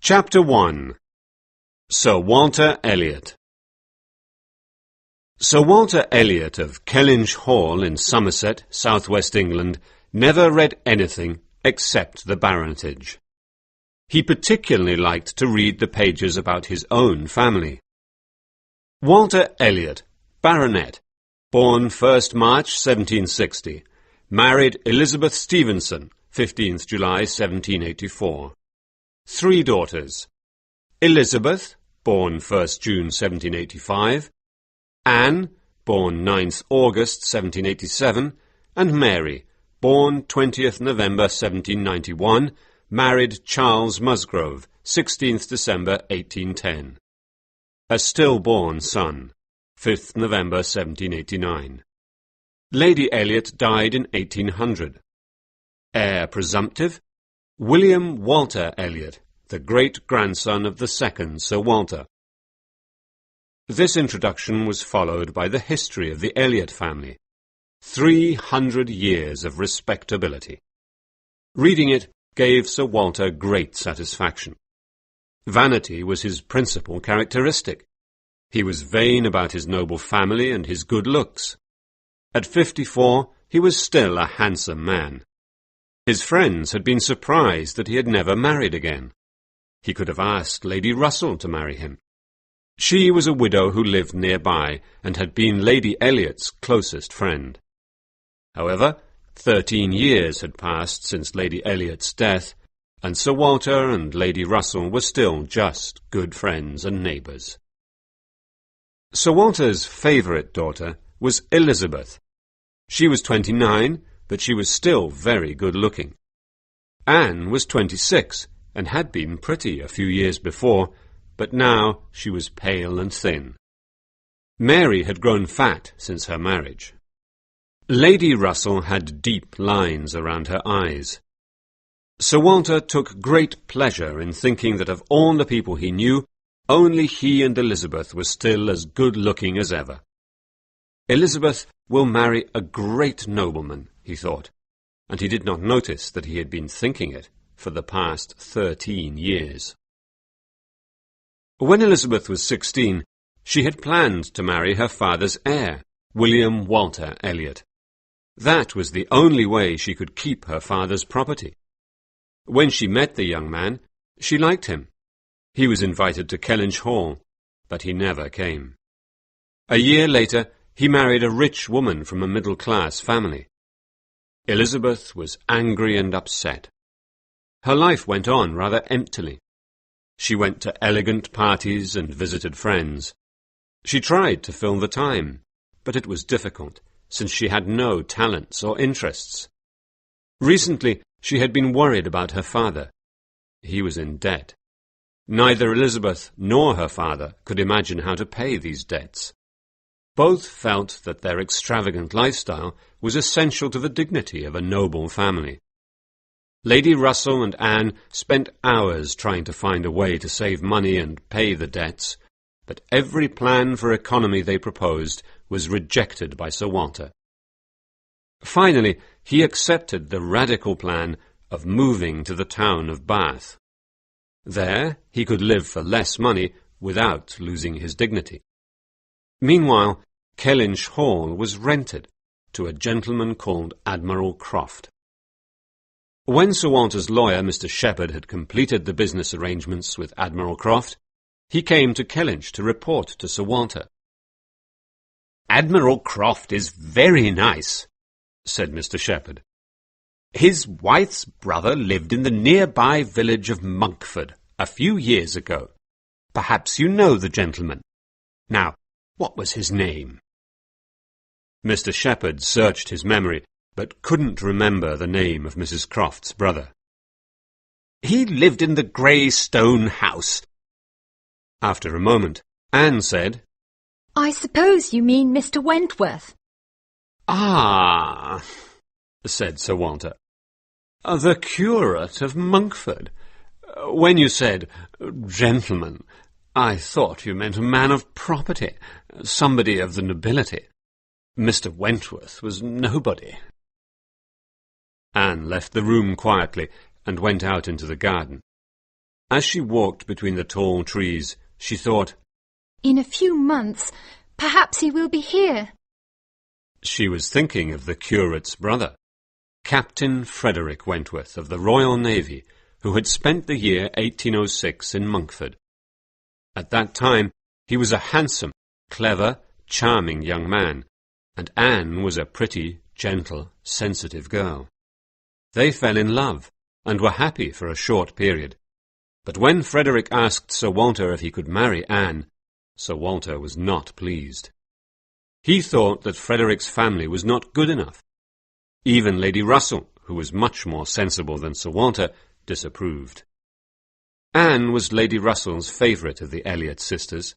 Chapter 1. Sir Walter Elliot. Sir Walter Elliot of Kellynch Hall in Somerset, south-west England, never read anything except the baronetage. He particularly liked to read the pages about his own family. Walter Elliot, Baronet, born 1st March 1760, married Elizabeth Stevenson, 15th July 1784. 3 daughters: Elizabeth, born 1st June 1785, Anne, born 9th August 1787, and Mary, born 20th November 1791, married Charles Musgrove, 16th December 1810. A stillborn son, 5th November 1789. Lady Elliot died in 1800. Heir presumptive: William Walter Elliot, the great-grandson of the second Sir Walter. This introduction was followed by the history of the Elliot family. 300 years of respectability. Reading it gave Sir Walter great satisfaction. Vanity was his principal characteristic. He was vain about his noble family and his good looks. At 54, he was still a handsome man. His friends had been surprised that he had never married again. He could have asked Lady Russell to marry him. She was a widow who lived nearby and had been Lady Elliot's closest friend. However, 13 years had passed since Lady Elliot's death, and Sir Walter and Lady Russell were still just good friends and neighbours. Sir Walter's favourite daughter was Elizabeth. She was 29, but she was still very good-looking. Anne was 26 and had been pretty a few years before, but now she was pale and thin. Mary had grown fat since her marriage. Lady Russell had deep lines around her eyes. Sir Walter took great pleasure in thinking that of all the people he knew, only he and Elizabeth were still as good-looking as ever. Elizabeth will marry a great nobleman, he thought, and he did not notice that he had been thinking it for the past 13 years. When Elizabeth was 16, she had planned to marry her father's heir, William Walter Elliot. That was the only way she could keep her father's property. When she met the young man, she liked him. He was invited to Kellynch Hall, but he never came. A year later, he married a rich woman from a middle-class family. Elizabeth was angry and upset. Her life went on rather emptily. She went to elegant parties and visited friends. She tried to fill the time, but it was difficult, since she had no talents or interests. Recently, she had been worried about her father. He was in debt. Neither Elizabeth nor her father could imagine how to pay these debts. Both felt that their extravagant lifestyle was essential to the dignity of a noble family. Lady Russell and Anne spent hours trying to find a way to save money and pay the debts, but every plan for economy they proposed was rejected by Sir Walter. Finally, he accepted the radical plan of moving to the town of Bath. There, he could live for less money without losing his dignity. Meanwhile, Kellynch Hall was rented to a gentleman called Admiral Croft. When Sir Walter's lawyer, Mr. Shepherd, had completed the business arrangements with Admiral Croft, he came to Kellynch to report to Sir Walter. "Admiral Croft is very nice," said Mr. Shepherd. "His wife's brother lived in the nearby village of Monkford a few years ago. Perhaps you know the gentleman. Now, what was his name?" Mr. Shepherd searched his memory, but couldn't remember the name of Mrs. Croft's brother. "He lived in the grey stone house." After a moment, Anne said, "I suppose you mean Mr. Wentworth." "Ah," said Sir Walter. "The curate of Monkford. When you said gentleman, I thought you meant a man of property, somebody of the nobility. Mr. Wentworth was nobody." Anne left the room quietly and went out into the garden. As she walked between the tall trees, she thought, "In a few months, perhaps he will be here." She was thinking of the curate's brother, Captain Frederick Wentworth of the Royal Navy, who had spent the year 1806 in Monkford. At that time, he was a handsome, clever, charming young man, and Anne was a pretty, gentle, sensitive girl. They fell in love and were happy for a short period. But when Frederick asked Sir Walter if he could marry Anne, Sir Walter was not pleased. He thought that Frederick's family was not good enough. Even Lady Russell, who was much more sensible than Sir Walter, disapproved. Anne was Lady Russell's favourite of the Elliot sisters.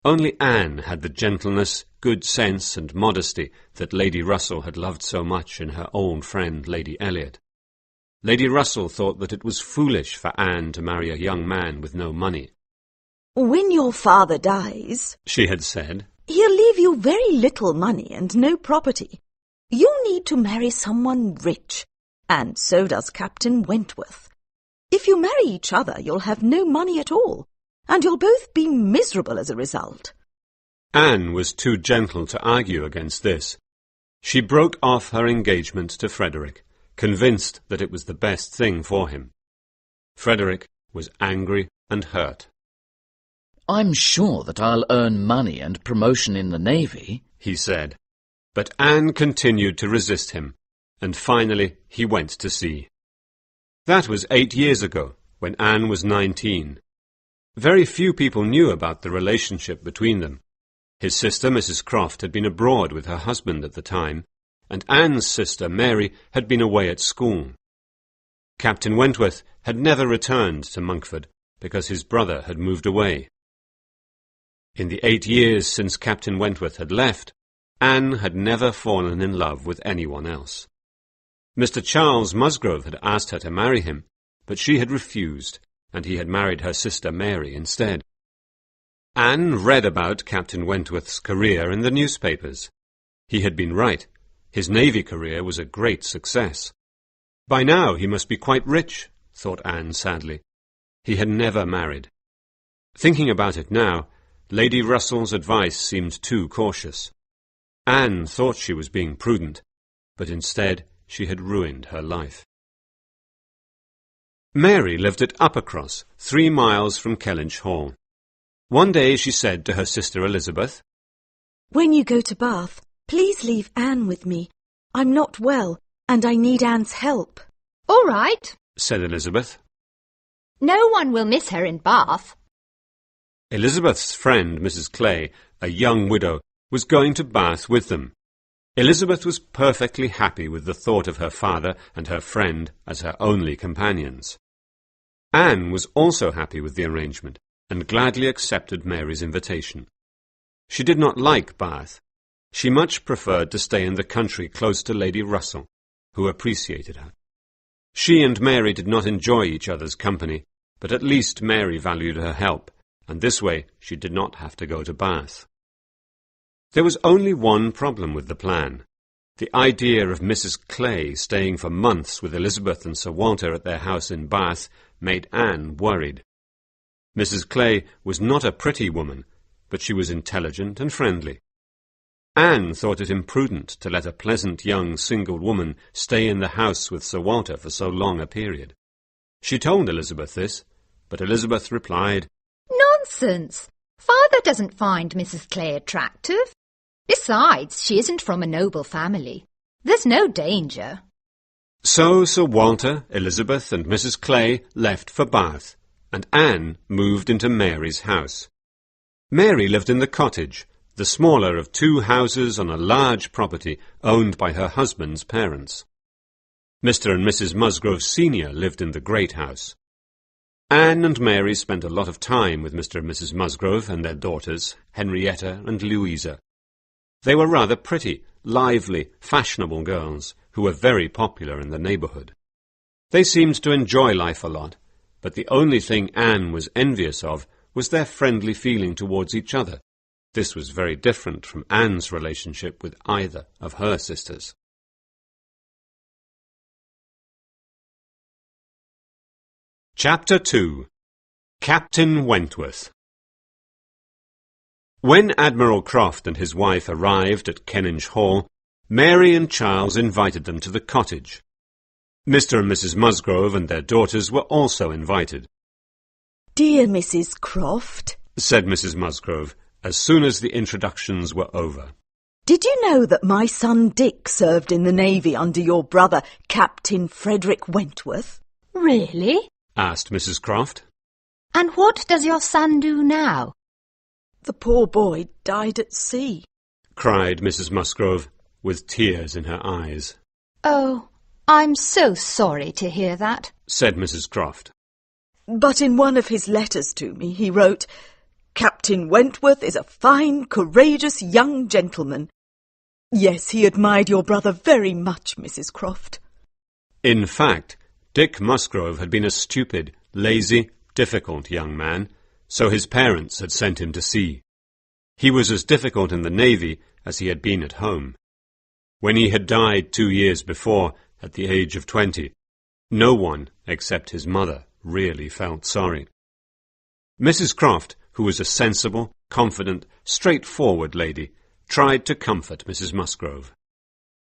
Only Anne had the gentleness, good sense and modesty that Lady Russell had loved so much in her old friend Lady Elliot. Lady Russell thought that it was foolish for Anne to marry a young man with no money. "When your father dies," she had said, "he'll leave you very little money and no property. You'll need to marry someone rich, and so does Captain Wentworth. If you marry each other, you'll have no money at all, and you'll both be miserable as a result." Anne was too gentle to argue against this. She broke off her engagement to Frederick, convinced that it was the best thing for him. Frederick was angry and hurt. "I'm sure that I'll earn money and promotion in the Navy," he said. But Anne continued to resist him, and finally he went to sea. That was 8 years ago, when Anne was 19. Very few people knew about the relationship between them. His sister, Mrs. Croft, had been abroad with her husband at the time, and Anne's sister, Mary, had been away at school. Captain Wentworth had never returned to Monkford, because his brother had moved away. In the 8 years since Captain Wentworth had left, Anne had never fallen in love with anyone else. Mr. Charles Musgrove had asked her to marry him, but she had refused, and he had married her sister Mary instead. Anne read about Captain Wentworth's career in the newspapers. He had been right. His Navy career was a great success. By now he must be quite rich, thought Anne sadly. He had never married. Thinking about it now, Lady Russell's advice seemed too cautious. Anne thought she was being prudent, but instead she had ruined her life. Mary lived at Uppercross, 3 miles from Kellynch Hall. One day she said to her sister Elizabeth, "When you go to Bath, please leave Anne with me. I'm not well, and I need Anne's help." "All right," said Elizabeth. "No one will miss her in Bath." Elizabeth's friend, Mrs. Clay, a young widow, was going to Bath with them. Elizabeth was perfectly happy with the thought of her father and her friend as her only companions. Anne was also happy with the arrangement, and gladly accepted Mary's invitation. She did not like Bath. She much preferred to stay in the country close to Lady Russell, who appreciated her. She and Mary did not enjoy each other's company, but at least Mary valued her help, and this way she did not have to go to Bath. There was only one problem with the plan. The idea of Mrs. Clay staying for months with Elizabeth and Sir Walter at their house in Bath made Anne worried. Mrs. Clay was not a pretty woman, but she was intelligent and friendly. Anne thought it imprudent to let a pleasant young single woman stay in the house with Sir Walter for so long a period. She told Elizabeth this, but Elizabeth replied, "Nonsense! Father doesn't find Mrs. Clay attractive. Besides, she isn't from a noble family. There's no danger." So Sir Walter, Elizabeth and Mrs. Clay left for Bath, and Anne moved into Mary's house. Mary lived in the cottage, the smaller of 2 houses on a large property owned by her husband's parents. Mr. and Mrs. Musgrove Sr. lived in the great house. Anne and Mary spent a lot of time with Mr. and Mrs. Musgrove and their daughters, Henrietta and Louisa. They were rather pretty, lively, fashionable girls who were very popular in the neighbourhood. They seemed to enjoy life a lot, but the only thing Anne was envious of was their friendly feeling towards each other. This was very different from Anne's relationship with either of her sisters. Chapter 2. Captain Wentworth. When Admiral Croft and his wife arrived at Kellynch Hall, Mary and Charles invited them to the cottage. Mr. and Mrs. Musgrove and their daughters were also invited. "Dear Mrs. Croft," said Mrs. Musgrove, as soon as the introductions were over, "did you know that my son Dick served in the Navy under your brother, Captain Frederick Wentworth?" Really? asked Mrs. Croft. And what does your son do now? "The poor boy died at sea." cried Mrs. Musgrove, with tears in her eyes. Oh, I'm so sorry to hear that, said Mrs. Croft. "But in one of his letters to me he wrote, 'Captain Wentworth is a fine, courageous young gentleman.' Yes, he admired your brother very much, Mrs. Croft." In fact, Dick Musgrove had been a stupid, lazy, difficult young man, so his parents had sent him to sea. He was as difficult in the Navy as he had been at home. When he had died 2 years before, at the age of 20, no one, except his mother, really felt sorry. Mrs. Croft, who was a sensible, confident, straightforward lady, tried to comfort Mrs. Musgrove.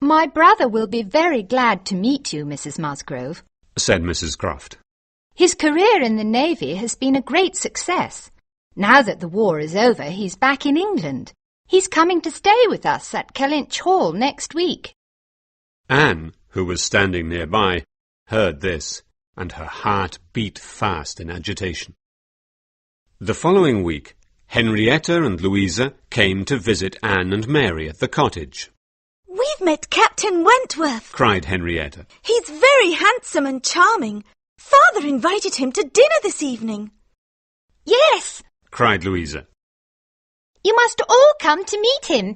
My brother will be very glad to meet you, Mrs. Musgrove, said Mrs. Croft. His career in the Navy has been a great success. Now that the war is over, he's back in England. He's coming to stay with us at Kellynch Hall next week. Anne, who was standing nearby, heard this, and her heart beat fast in agitation. The following week, Henrietta and Louisa came to visit Anne and Mary at the cottage. "We've met Captain Wentworth," cried Henrietta. "He's very handsome and charming. Father invited him to dinner this evening." Yes, cried Louisa. you must all come to meet him.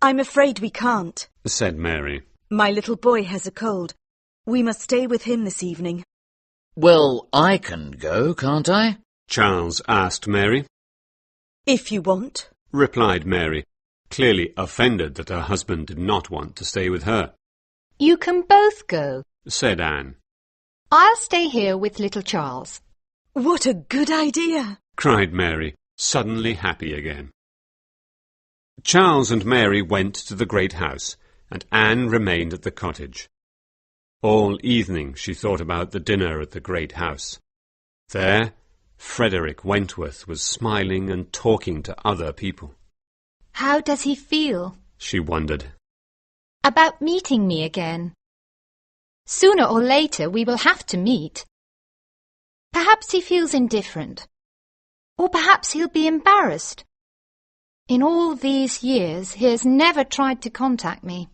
"I'm afraid we can't," said Mary. "My little boy has a cold. We must stay with him this evening." Well, I can go, can't I? Charles asked Mary. "If you want," replied Mary, clearly offended that her husband did not want to stay with her. You can both go. Said Anne. I'll stay here with little Charles. "What a good idea!" cried Mary, suddenly happy again. Charles and Mary went to the great house, and Anne remained at the cottage. All evening she thought about the dinner at the great house. There, Frederick Wentworth was smiling and talking to other people. How does he feel? She wondered. About meeting me again. Sooner or later we will have to meet. Perhaps he feels indifferent. Or perhaps he'll be embarrassed. In all these years he has never tried to contact me.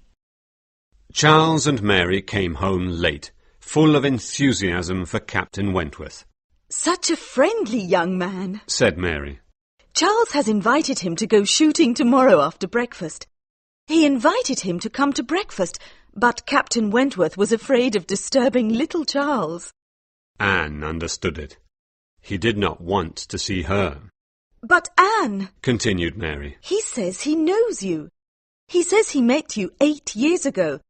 Charles and Mary came home late, full of enthusiasm for Captain Wentworth. "Such a friendly young man," said Mary. "Charles has invited him to go shooting tomorrow after breakfast. He invited him to come to breakfast, but Captain Wentworth was afraid of disturbing little Charles." Anne understood it. He did not want to see her. "But Anne," continued Mary, "he says he knows you. He says he met you 8 years ago,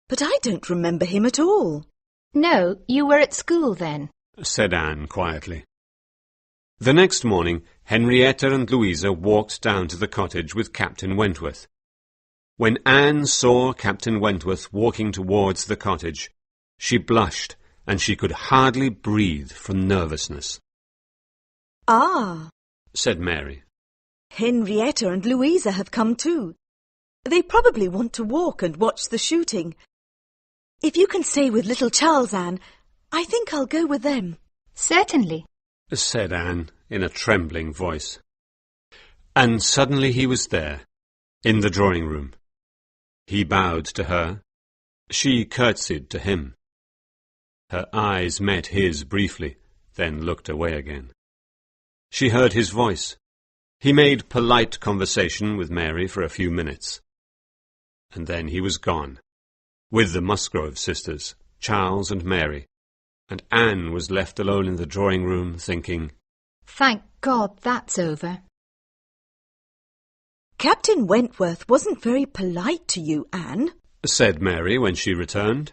but I don't remember him at all." No, you were at school then, said Anne quietly. The next morning, Henrietta and Louisa walked down to the cottage with Captain Wentworth. When Anne saw Captain Wentworth walking towards the cottage, she blushed, and she could hardly breathe from nervousness. "Ah," said Mary. "Henrietta and Louisa have come too. They probably want to walk and watch the shooting. If you can stay with little Charles, Anne, I think I'll go with them." Certainly, said Anne in a trembling voice. And suddenly he was there, in the drawing room. He bowed to her. She curtsied to him. Her eyes met his briefly, then looked away again. She heard his voice. He made polite conversation with Mary for a few minutes. And then he was gone, with the Musgrove sisters, Charles and Mary, and Anne was left alone in the drawing room thinking, thank God that's over. "Captain Wentworth wasn't very polite to you, Anne," said Mary when she returned.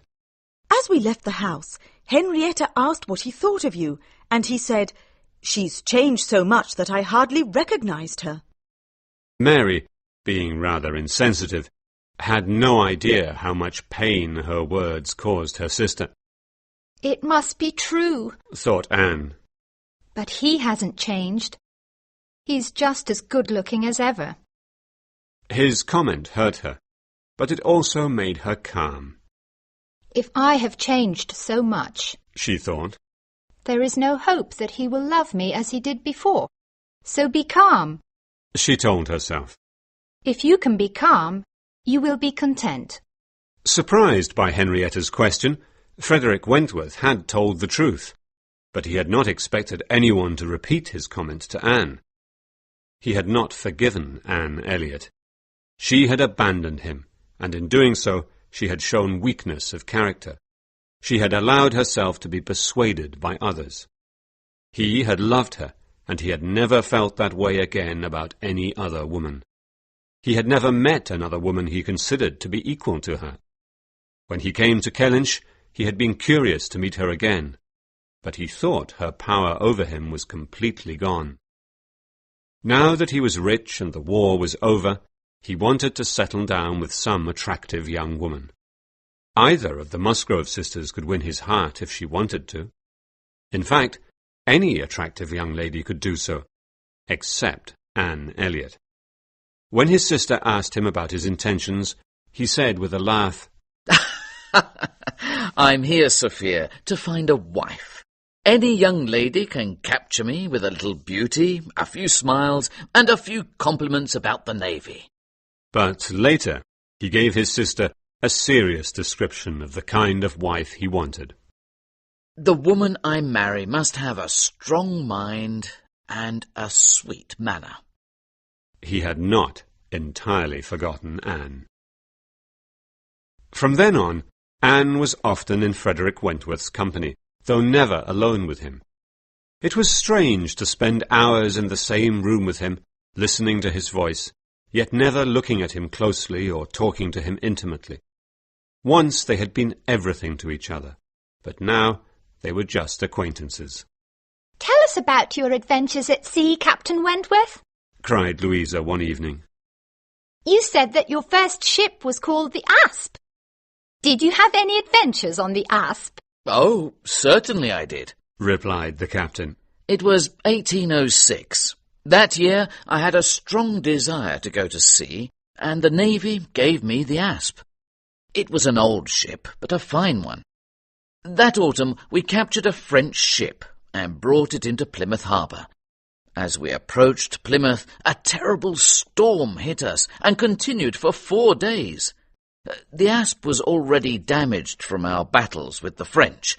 "As we left the house, Henrietta asked what he thought of you, and he said, She's changed so much that I hardly recognized her. Mary, being rather insensitive, had no idea how much pain her words caused her sister. It must be true, Thought Anne. but he hasn't changed. He's just as good-looking as ever. His comment hurt her, but it also made her calm. If I have changed so much, She thought. there is no hope that he will love me as he did before. So be calm. She told herself. If you can be calm, you will be content. Surprised by Henrietta's question, Frederick Wentworth had told the truth, but he had not expected anyone to repeat his comment to Anne. He had not forgiven Anne Elliot. She had abandoned him, and in doing so, she had shown weakness of character. She had allowed herself to be persuaded by others. He had loved her, and he had never felt that way again about any other woman. He had never met another woman he considered to be equal to her. When he came to Kellynch, he had been curious to meet her again, but he thought her power over him was completely gone. Now that he was rich and the war was over, he wanted to settle down with some attractive young woman. Either of the Musgrove sisters could win his heart if she wanted to. In fact, any attractive young lady could do so, except Anne Elliot. When his sister asked him about his intentions, he said with a laugh, I'm here, Sophia, to find a wife. Any young lady can capture me with a little beauty, a few smiles, and a few compliments about the navy. But later he gave his sister a serious description of the kind of wife he wanted. The woman I marry must have a strong mind and a sweet manner. He had not entirely forgotten Anne. From then on, Anne was often in Frederick Wentworth's company, though never alone with him. It was strange to spend hours in the same room with him, listening to his voice, yet never looking at him closely or talking to him intimately. Once they had been everything to each other, but now they were just acquaintances. Tell us about your adventures at sea, Captain Wentworth. Cried Louisa one evening. You said that your first ship was called the Asp. Did you have any adventures on the Asp? Oh, certainly I did, Replied the captain. It was 1806. That year I had a strong desire to go to sea, and the Navy gave me the Asp. It was an old ship, but a fine one. That autumn we captured a French ship and brought it into Plymouth Harbour. As we approached Plymouth, a terrible storm hit us and continued for 4 days. The Asp was already damaged from our battles with the French.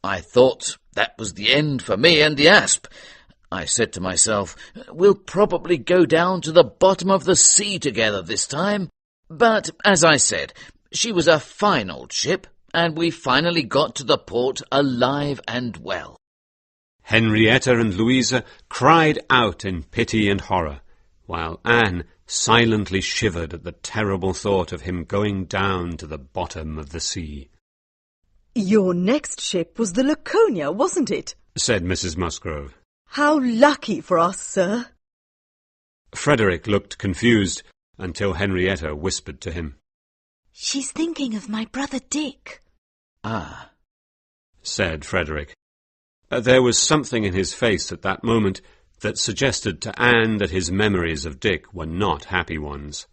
I thought that was the end for me and the Asp. I said to myself, we'll probably go down to the bottom of the sea together this time. But, as I said, she was a fine old ship, and we finally got to the port alive and well. Henrietta and Louisa cried out in pity and horror, while Anne silently shivered at the terrible thought of him going down to the bottom of the sea. Your next ship was the Laconia, wasn't it? Said Mrs. Musgrove. How lucky for us, sir. Frederick looked confused until Henrietta whispered to him. She's thinking of my brother Dick. Ah, Said Frederick. There was something in his face at that moment that suggested to Anne that his memories of Dick were not happy ones.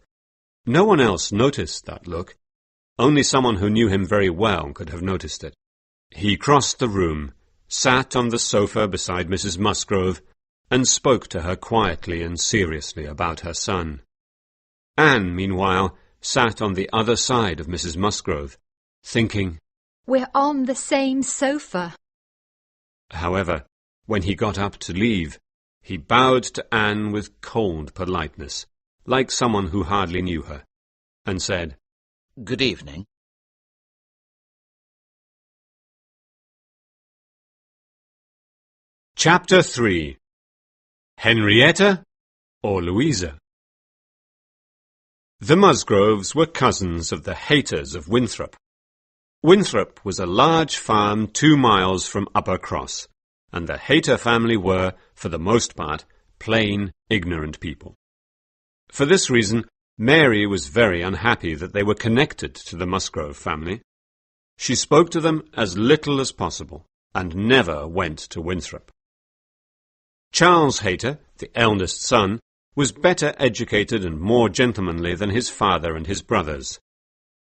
No one else noticed that look. Only someone who knew him very well could have noticed it. He crossed the room, sat on the sofa beside Mrs. Musgrove, and spoke to her quietly and seriously about her son. Anne, meanwhile, sat on the other side of Mrs. Musgrove, thinking. We're on the same sofa. However, when he got up to leave, he bowed to Anne with cold politeness, like someone who hardly knew her, and said, good evening. Chapter 3. Henrietta or Louisa? The Musgroves were cousins of the Hayters of Winthrop. Winthrop was a large farm 2 miles from Upper Cross, and the Hayter family were, for the most part, plain, ignorant people. For this reason, Mary was very unhappy that they were connected to the Musgrove family. She spoke to them as little as possible, and never went to Winthrop. Charles Hayter, the eldest son, was better educated and more gentlemanly than his father and his brothers.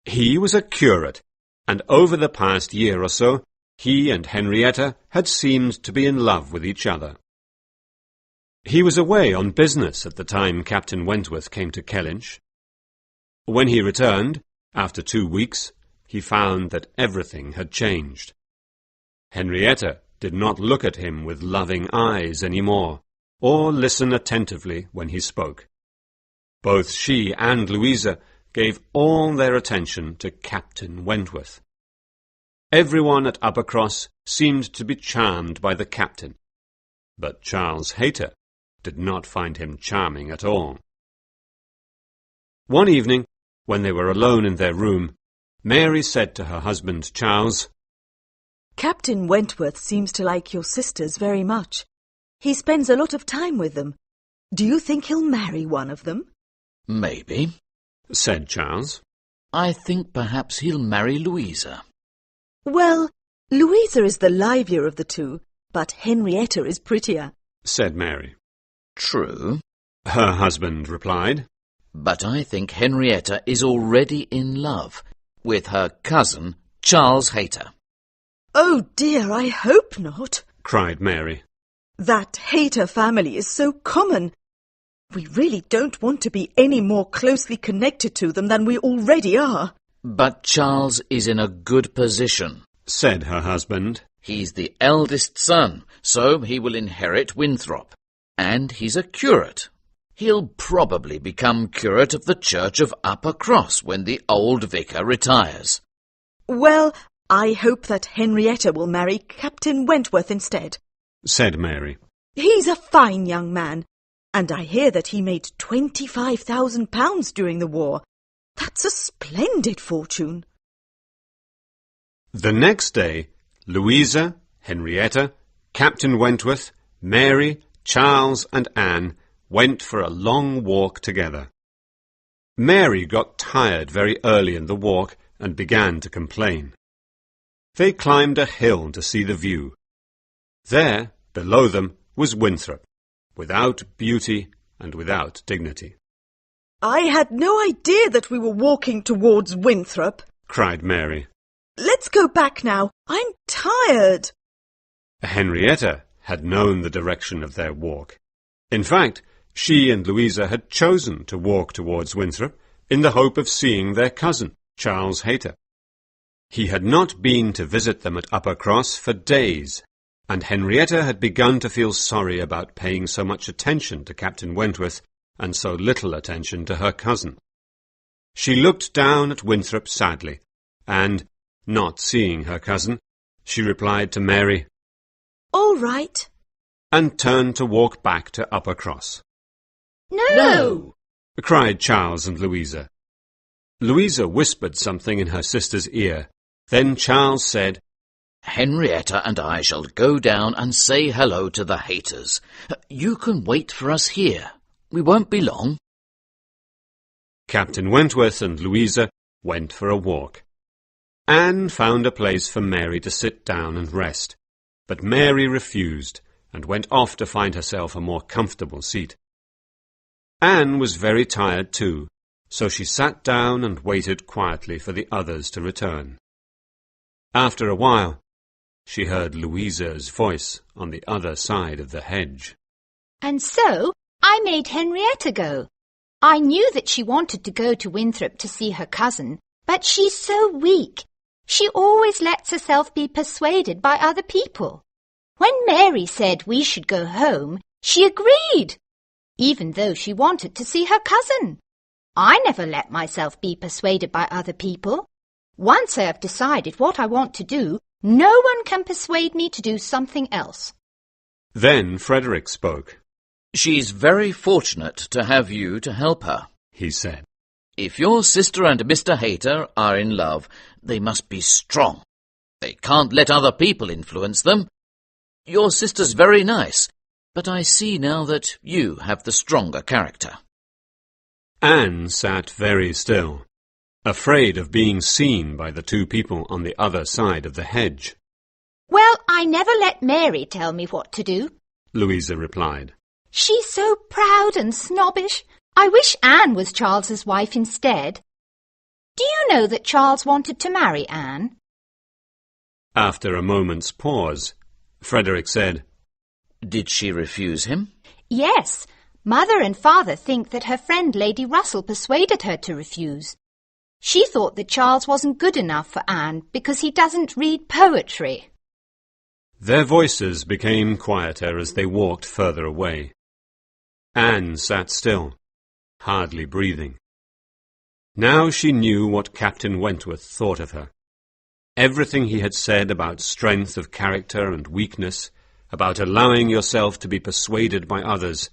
He was a curate, and over the past year or so, he and Henrietta had seemed to be in love with each other. He was away on business at the time Captain Wentworth came to Kellynch. When he returned, after 2 weeks, he found that everything had changed. Henrietta did not look at him with loving eyes any more, or listen attentively when he spoke. Both she and Louisa gave all their attention to Captain Wentworth. Everyone at Uppercross seemed to be charmed by the captain, but Charles Hayter did not find him charming at all. One evening, when they were alone in their room, Mary said to her husband Charles, Captain Wentworth seems to like your sisters very much. He spends a lot of time with them. Do you think he'll marry one of them? Maybe, said Charles. I think perhaps he'll marry Louisa. Well, Louisa is the livelier of the two, but Henrietta is prettier, said Mary. True, her husband replied. But I think Henrietta is already in love with her cousin, Charles Hayter. Oh dear, I hope not, cried Mary. That Hayter family is so common. We really don't want to be any more closely connected to them than we already are. But Charles is in a good position, said her husband. He's the eldest son, so he will inherit Winthrop. And he's a curate. He'll probably become curate of the church of Uppercross when the old vicar retires. Well, I hope that Henrietta will marry Captain Wentworth instead, said Mary. He's a fine young man, and I hear that he made £25,000 during the war. That's a splendid fortune. The next day, Louisa, Henrietta, Captain Wentworth, Mary, Charles and Anne went for a long walk together. Mary got tired very early in the walk and began to complain. They climbed a hill to see the view. There, below them, was Winthrop, without beauty and without dignity. I had no idea that we were walking towards Winthrop, cried Mary. Let's go back now. I'm tired. Henrietta had known the direction of their walk. In fact, she and Louisa had chosen to walk towards Winthrop in the hope of seeing their cousin, Charles Hayter. He had not been to visit them at Uppercross for days, and Henrietta had begun to feel sorry about paying so much attention to Captain Wentworth and so little attention to her cousin. She looked down at Winthrop sadly, and, not seeing her cousin, she replied to Mary, All right, and turned to walk back to Uppercross. No! cried Charles and Louisa. Louisa whispered something in her sister's ear. Then Charles said, Henrietta and I shall go down and say hello to the Hayters. You can wait for us here. We won't be long. Captain Wentworth and Louisa went for a walk. Anne found a place for Mary to sit down and rest, but Mary refused and went off to find herself a more comfortable seat. Anne was very tired too, so she sat down and waited quietly for the others to return. After a while, she heard Louisa's voice on the other side of the hedge. And so I made Henrietta go. I knew that she wanted to go to Winthrop to see her cousin, but she's so weak. She always lets herself be persuaded by other people. When Mary said we should go home, she agreed, even though she wanted to see her cousin. I never let myself be persuaded by other people. Once I have decided what I want to do, no one can persuade me to do something else. Then Frederic spoke. She's very fortunate to have you to help her, he said. If your sister and Mr. Hayter are in love, they must be strong. They can't let other people influence them. Your sister's very nice, but I see now that you have the stronger character. Anne sat very still, afraid of being seen by the two people on the other side of the hedge. Well, I never let Mary tell me what to do, Louisa replied. She's so proud and snobbish. I wish Anne was Charles's wife instead. Do you know that Charles wanted to marry Anne? After a moment's pause, Frederick said, Did she refuse him? Yes. Mother and Father think that her friend Lady Russell persuaded her to refuse. She thought that Charles wasn't good enough for Anne because he doesn't read poetry. Their voices became quieter as they walked further away. Anne sat still, hardly breathing. Now she knew what Captain Wentworth thought of her. Everything he had said about strength of character and weakness, about allowing yourself to be persuaded by others,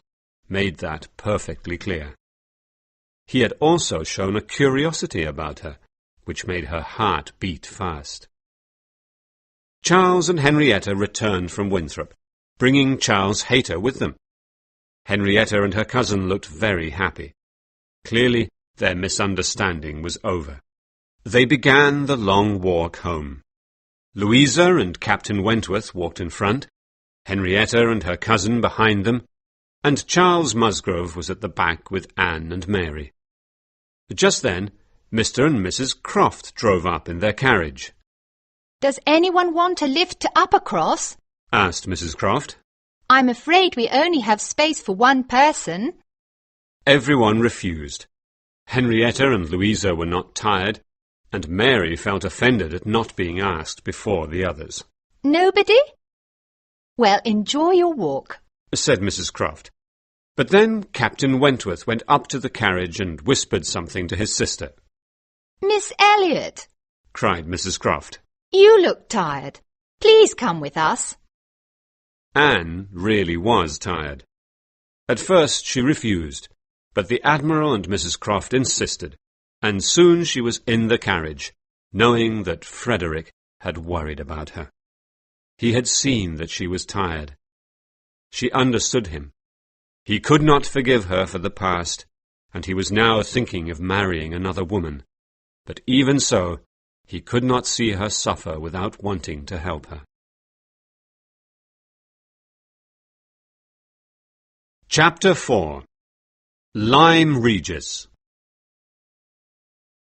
made that perfectly clear. He had also shown a curiosity about her, which made her heart beat fast. Charles and Henrietta returned from Winthrop, bringing Charles Hayter with them. Henrietta and her cousin looked very happy. Clearly, their misunderstanding was over. They began the long walk home. Louisa and Captain Wentworth walked in front, Henrietta and her cousin behind them, and Charles Musgrove was at the back with Anne and Mary. Just then, Mr. and Mrs. Croft drove up in their carriage. Does anyone want a lift to Uppercross? Asked Mrs. Croft. I'm afraid we only have space for one person. Everyone refused. Henrietta and Louisa were not tired, and Mary felt offended at not being asked before the others. Nobody? Well, enjoy your walk, said Mrs. Croft. But then Captain Wentworth went up to the carriage and whispered something to his sister. Miss Elliot, cried Mrs. Croft. You look tired. Please come with us. Anne really was tired. At first she refused, but the Admiral and Mrs. Croft insisted, and soon she was in the carriage, knowing that Frederic had worried about her. He had seen that she was tired. She understood him. He could not forgive her for the past, and he was now thinking of marrying another woman. But even so, he could not see her suffer without wanting to help her. Chapter 4. Lyme Regis.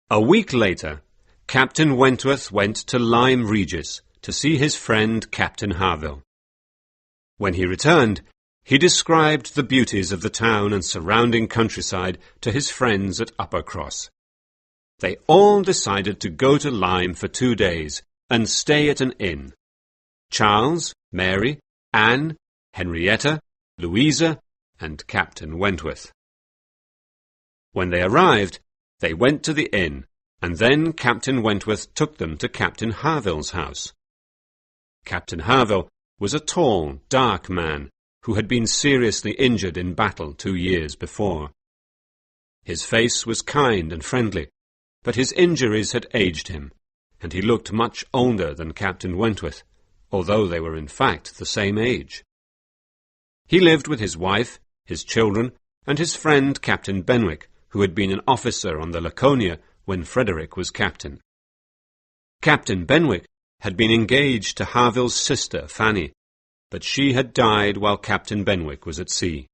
A week later, Captain Wentworth went to Lyme Regis to see his friend Captain Harville. When he returned, he described the beauties of the town and surrounding countryside to his friends at Uppercross. They all decided to go to Lyme for 2 days and stay at an inn. Charles, Mary, Anne, Henrietta, Louisa, and Captain Wentworth. When they arrived, they went to the inn, and then Captain Wentworth took them to Captain Harville's house. Captain Harville was a tall, dark man who had been seriously injured in battle 2 years before. His face was kind and friendly, but his injuries had aged him, and he looked much older than Captain Wentworth, although they were in fact the same age. He lived with his wife, his children, and his friend Captain Benwick, who had been an officer on the Laconia when Frederic was captain. Captain Benwick had been engaged to Harville's sister, Fanny, but she had died while Captain Benwick was at sea.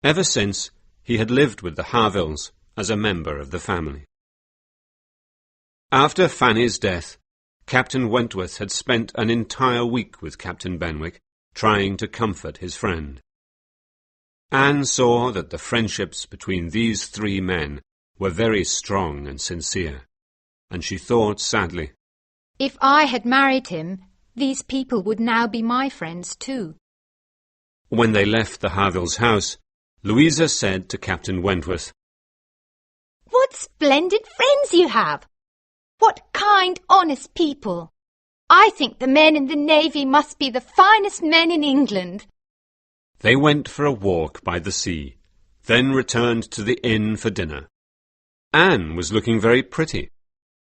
Ever since, he had lived with the Harvilles as a member of the family. After Fanny's death, Captain Wentworth had spent an entire week with Captain Benwick, trying to comfort his friend. Anne saw that the friendships between these 3 men were very strong and sincere, and she thought sadly, If I had married him, these people would now be my friends too. When they left the Harvilles' house, Louisa said to Captain Wentworth, What splendid friends you have! What kind, honest people! I think the men in the Navy must be the finest men in England. They went for a walk by the sea, then returned to the inn for dinner. Anne was looking very pretty.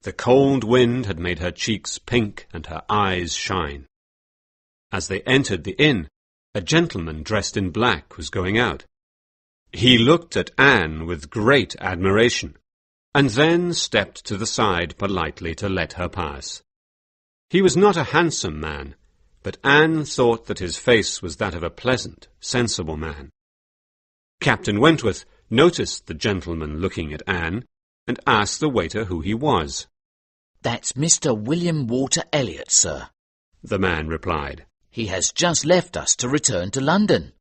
The cold wind had made her cheeks pink and her eyes shine. As they entered the inn, a gentleman dressed in black was going out. He looked at Anne with great admiration, and then stepped to the side politely to let her pass. He was not a handsome man, but Anne thought that his face was that of a pleasant, sensible man. Captain Wentworth noticed the gentleman looking at Anne, and asked the waiter who he was. "That's Mr. William Walter Elliot, sir," the man replied. "He has just left us to return to London."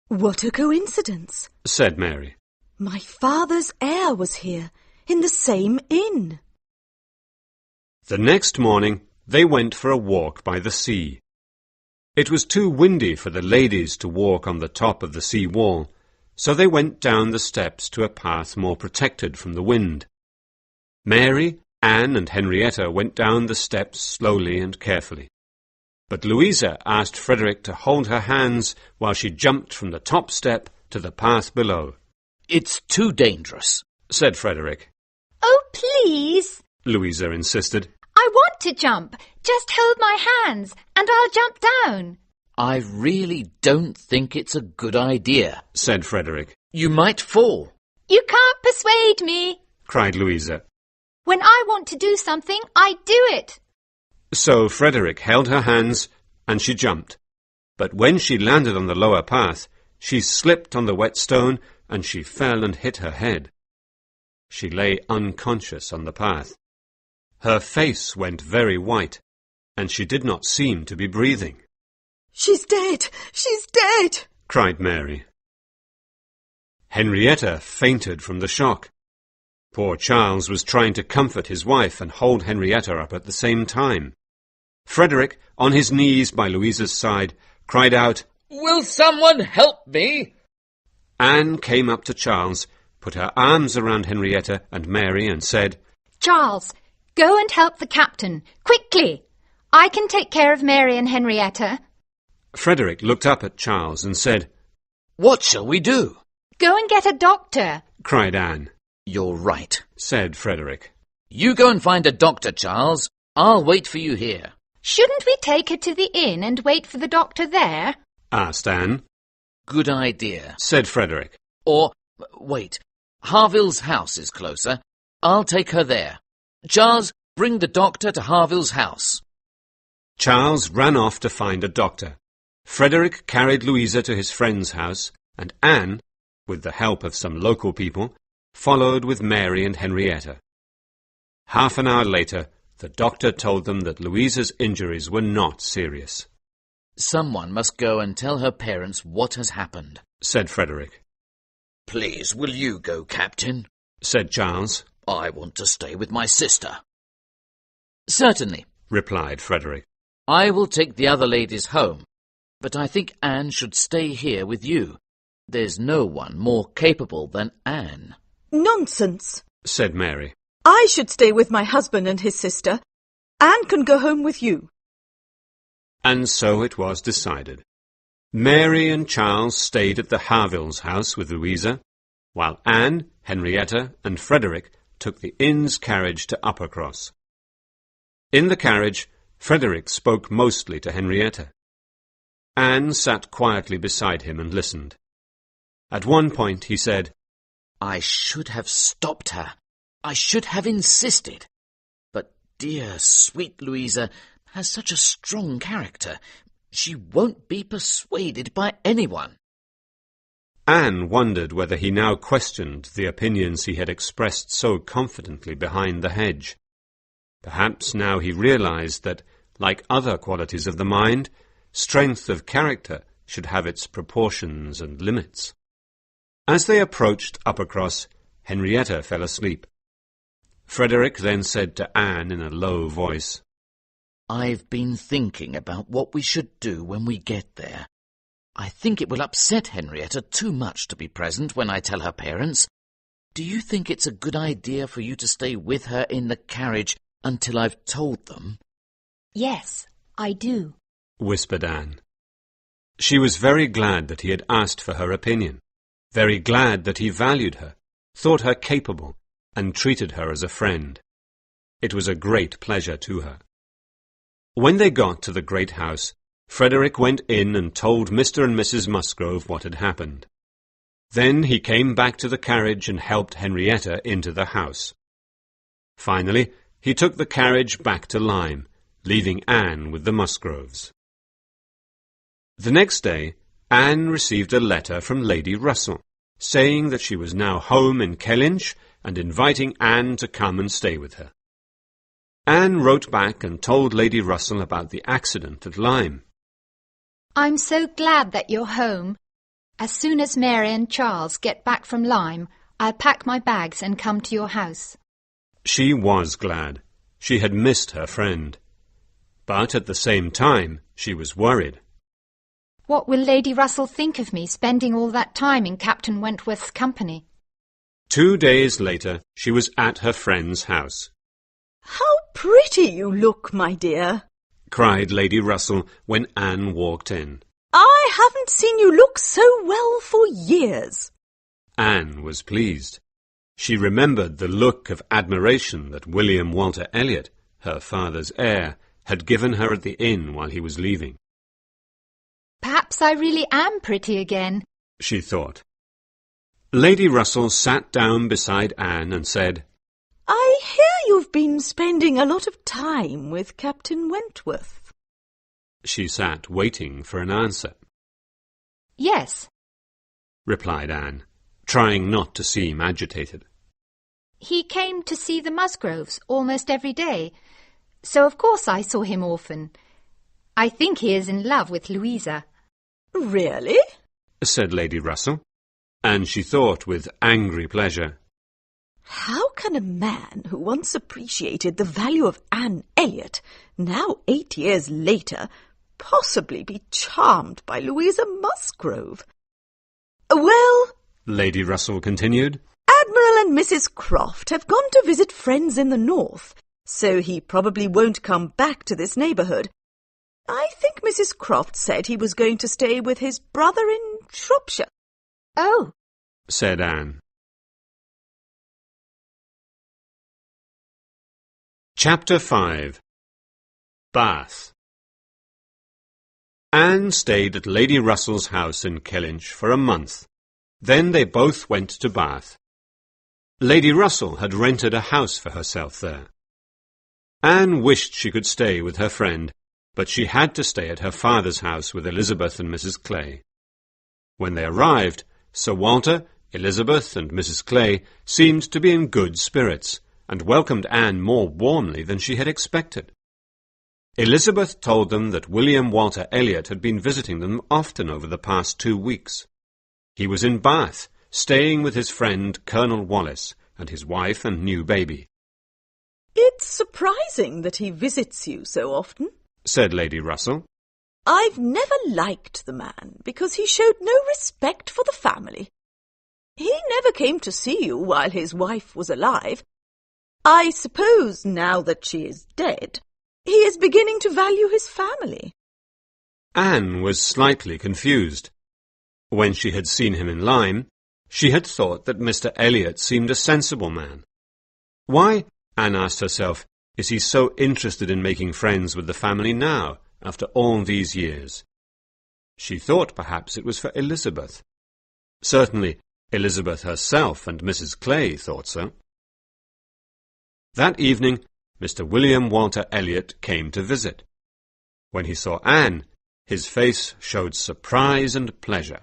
What a coincidence, said Mary. My father's heir was here, in the same inn. The next morning they went for a walk by the sea. It was too windy for the ladies to walk on the top of the sea wall, so they went down the steps to a path more protected from the wind. Mary, Anne and Henrietta went down the steps slowly and carefully. But Louisa asked Frederick to hold her hands while she jumped from the top step to the path below. "It's too dangerous," said Frederick. Oh, please! Louisa insisted. I want to jump. Just hold my hands and I'll jump down. "I really don't think it's a good idea," said Frederick. "You might fall." You can't persuade me. Cried Louisa. When I want to do something, I do it. So Frederick held her hands and she jumped. But when she landed on the lower path, she slipped on the wet stone and she fell and hit her head. She lay unconscious on the path. Her face went very white, and she did not seem to be breathing. She's dead! She's dead! Cried Mary. Henrietta fainted from the shock. Poor Charles was trying to comfort his wife and hold Henrietta up at the same time. Frederick, on his knees by Louisa's side, cried out, "Will someone help me?" Anne came up to Charles, put her arms around Henrietta and Mary and said, Charles, go and help the captain, quickly. I can take care of Mary and Henrietta. Frederick looked up at Charles and said, "What shall we do?" Go and get a doctor. cried Anne. "You're right," said Frederick. "You go and find a doctor, Charles. I'll wait for you here." Shouldn't we take her to the inn and wait for the doctor there? asked Anne. "Good idea." Said Frederick. Or, wait, Harville's house is closer. I'll take her there. Charles, bring the doctor to Harville's house. Charles ran off to find a doctor. Frederick carried Louisa to his friend's house, and Anne, with the help of some local people, followed with Mary and Henrietta. Half an hour later, the doctor told them that Louisa's injuries were not serious. "Someone must go and tell her parents what has happened," said Frederick. "Please, will you go, Captain?" said Charles. "I want to stay with my sister." "Certainly," replied Frederick. "I will take the other ladies home, but I think Anne should stay here with you. There's no one more capable than Anne." Nonsense, said Mary. I should stay with my husband and his sister. Anne can go home with you. And so it was decided. Mary and Charles stayed at the Harvilles' house with Louisa, while Anne, Henrietta and Frederick took the inn's carriage to Uppercross. In the carriage, Frederick spoke mostly to Henrietta. Anne sat quietly beside him and listened. At one point he said, "I should have stopped her. I should have insisted. But dear, sweet Louisa has such a strong character. She won't be persuaded by anyone." Anne wondered whether he now questioned the opinions he had expressed so confidently behind the hedge. Perhaps now he realized that, like other qualities of the mind, strength of character should have its proportions and limits. As they approached Uppercross, Henrietta fell asleep. Frederick then said to Anne in a low voice, "I've been thinking about what we should do when we get there. I think it will upset Henrietta too much to be present when I tell her parents. Do you think it's a good idea for you to stay with her in the carriage until I've told them?" Yes, I do, whispered Anne. She was very glad that he had asked for her opinion, very glad that he valued her, thought her capable, and treated her as a friend. It was a great pleasure to her. When they got to the great house, Frederick went in and told Mr. and Mrs. Musgrove what had happened. Then he came back to the carriage and helped Henrietta into the house. Finally, he took the carriage back to Lyme, leaving Anne with the Musgroves. The next day, Anne received a letter from Lady Russell, saying that she was now home in Kellynch and inviting Anne to come and stay with her. Anne wrote back and told Lady Russell about the accident at Lyme. I'm so glad that you're home. As soon as Mary and Charles get back from Lyme, I'll pack my bags and come to your house. She was glad. She had missed her friend. But at the same time, she was worried. What will Lady Russell think of me spending all that time in Captain Wentworth's company? 2 days later, she was at her friend's house. How pretty you look, my dear, cried Lady Russell when Anne walked in. I haven't seen you look so well for years. Anne was pleased. She remembered the look of admiration that William Walter Elliot, her father's heir, had given her at the inn while he was leaving. Perhaps I really am pretty again, she thought. Lady Russell sat down beside Anne and said, I hear you've been spending a lot of time with Captain Wentworth. She sat waiting for an answer. Yes, replied Anne, trying not to seem agitated. he came to see the Musgroves almost every day, so of course I saw him often. I think he is in love with Louisa. Really? Said Lady Russell, and she thought with angry pleasure, How can a man who once appreciated the value of Anne Elliot, now 8 years later, possibly be charmed by Louisa Musgrove? Well, Lady Russell continued, Admiral and Mrs. Croft have gone to visit friends in the north, so he probably won't come back to this neighbourhood. I think Mrs. Croft said he was going to stay with his brother in Shropshire. Oh, said Anne. Chapter 5. Bath. Anne stayed at Lady Russell's house in Kellynch for a month. Then they both went to Bath. Lady Russell had rented a house for herself there. Anne wished she could stay with her friend, but she had to stay at her father's house with Elizabeth and Mrs. Clay. When they arrived, Sir Walter, Elizabeth and Mrs. Clay seemed to be in good spirits, and welcomed Anne more warmly than she had expected. Elizabeth told them that William Walter Elliot had been visiting them often over the past 2 weeks. He was in Bath, staying with his friend Colonel Wallis and his wife and new baby. It's surprising that he visits you so often, said Lady Russell. I've never liked the man because he showed no respect for the family. He never came to see you while his wife was alive. I suppose now that she is dead, he is beginning to value his family. Anne was slightly confused. When she had seen him in Lyme, she had thought that Mr. Elliot seemed a sensible man. Why, Anne asked herself, is he so interested in making friends with the family now, after all these years? She thought perhaps it was for Elizabeth. Certainly, Elizabeth herself and Mrs. Clay thought so. That evening, Mr. William Walter Elliot came to visit. When he saw Anne, his face showed surprise and pleasure.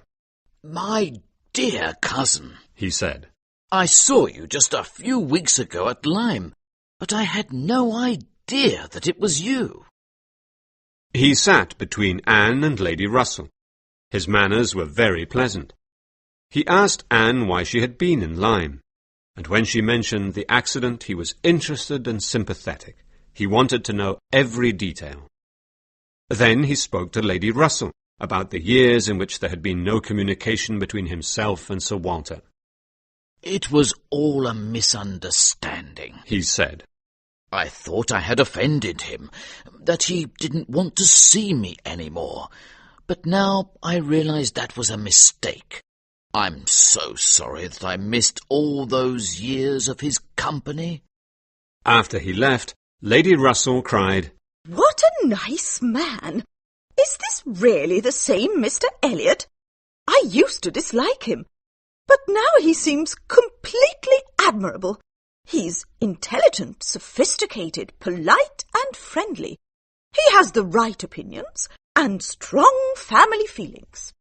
My dear cousin, he said, I saw you just a few weeks ago at Lyme, but I had no idea that it was you. He sat between Anne and Lady Russell. His manners were very pleasant. He asked Anne why she had been in Lyme, and when she mentioned the accident he was interested and sympathetic. He wanted to know every detail. Then he spoke to Lady Russell about the years in which there had been no communication between himself and Sir Walter. It was all a misunderstanding, he said. I thought I had offended him, that he didn't want to see me any more, but now I realize that was a mistake. I'm so sorry that I missed all those years of his company. After he left, Lady Russell cried, What a nice man! Is this really the same Mr. Elliot? I used to dislike him, but now he seems completely admirable. He's intelligent, sophisticated, polite and friendly. He has the right opinions and strong family feelings.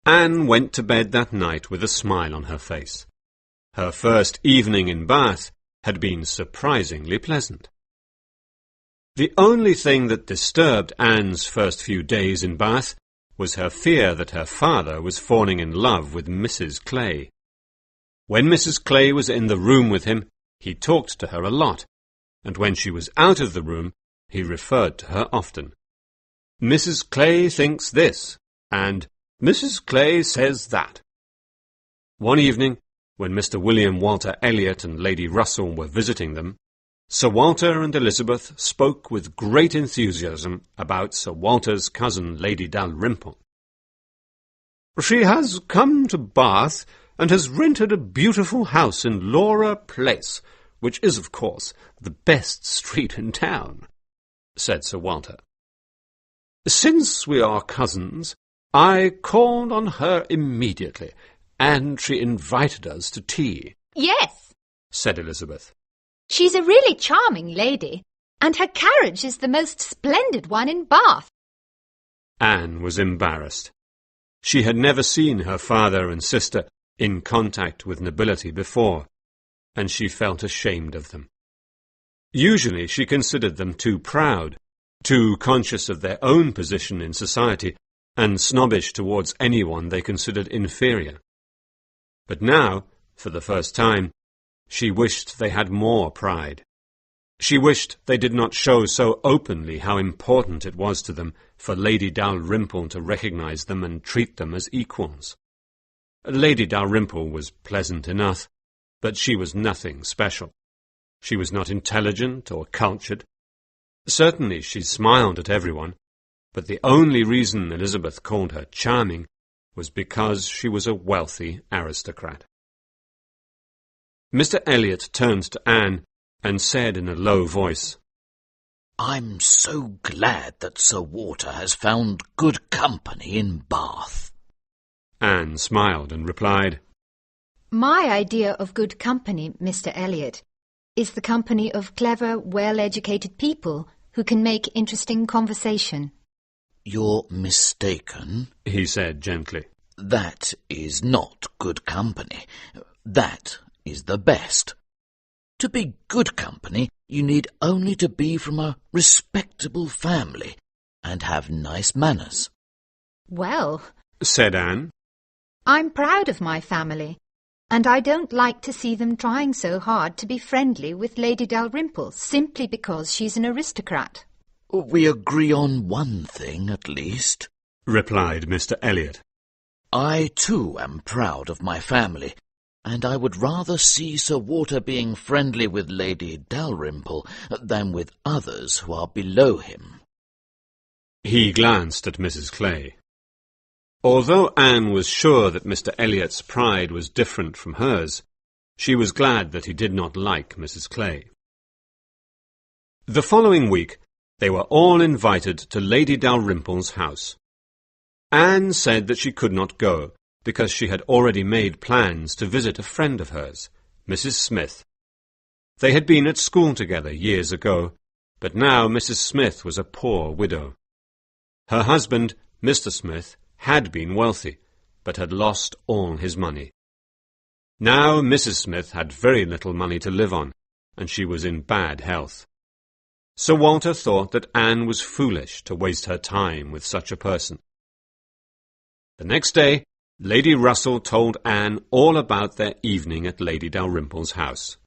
Anne went to bed that night with a smile on her face. Her first evening in Bath had been surprisingly pleasant. The only thing that disturbed Anne's first few days in Bath was her fear that her father was falling in love with Mrs. Clay. When Mrs. Clay was in the room with him, he talked to her a lot, and when she was out of the room, he referred to her often. Mrs. Clay thinks this, and Mrs. Clay says that. One evening, when Mr. William Walter Elliot and Lady Russell were visiting them, Sir Walter and Elizabeth spoke with great enthusiasm about Sir Walter's cousin, Lady Dalrymple. "She has come to Bath and has rented a beautiful house in Laura Place, which is, of course, the best street in town," said Sir Walter. "Since we are cousins, I called on her immediately, and she invited us to tea." Yes, said Elizabeth. she's a really charming lady, and her carriage is the most splendid one in Bath. Anne was embarrassed. She had never seen her father and sister in contact with nobility before, and she felt ashamed of them. Usually she considered them too proud, too conscious of their own position in society, and snobbish towards anyone they considered inferior. But now, for the first time, she wished they had more pride. She wished they did not show so openly how important it was to them for Lady Dalrymple to recognize them and treat them as equals. Lady Dalrymple was pleasant enough, but she was nothing special. She was not intelligent or cultured. Certainly she smiled at everyone, but the only reason Elizabeth called her charming was because she was a wealthy aristocrat. Mr. Elliot turned to Anne and said in a low voice, "I'm so glad that Sir Walter has found good company in Bath." Anne smiled and replied, My idea of good company, Mr. Elliot, is the company of clever, well-educated people who can make interesting conversation. "You're mistaken," he said gently. "That is not good company. That is the best. To be good company, you need only to be from a respectable family and have nice manners." Well, said Anne, I'm proud of my family, and I don't like to see them trying so hard to be friendly with Lady Dalrymple simply because she's an aristocrat. "We agree on one thing, at least," replied Mr. Elliot. "I, too, am proud of my family, and I would rather see Sir Walter being friendly with Lady Dalrymple than with others who are below him." He glanced at Mrs. Clay. Although Anne was sure that Mr. Elliot's pride was different from hers, she was glad that he did not like Mrs. Clay. The following week, they were all invited to Lady Dalrymple's house. Anne said that she could not go, because she had already made plans to visit a friend of hers, Mrs. Smith. They had been at school together years ago, but now Mrs. Smith was a poor widow. Her husband, Mr. Smith, had been wealthy, but had lost all his money. Now Mrs. Smith had very little money to live on, and she was in bad health. Sir Walter thought that Anne was foolish to waste her time with such a person. The next day, Lady Russell told Anne all about their evening at Lady Dalrymple's house.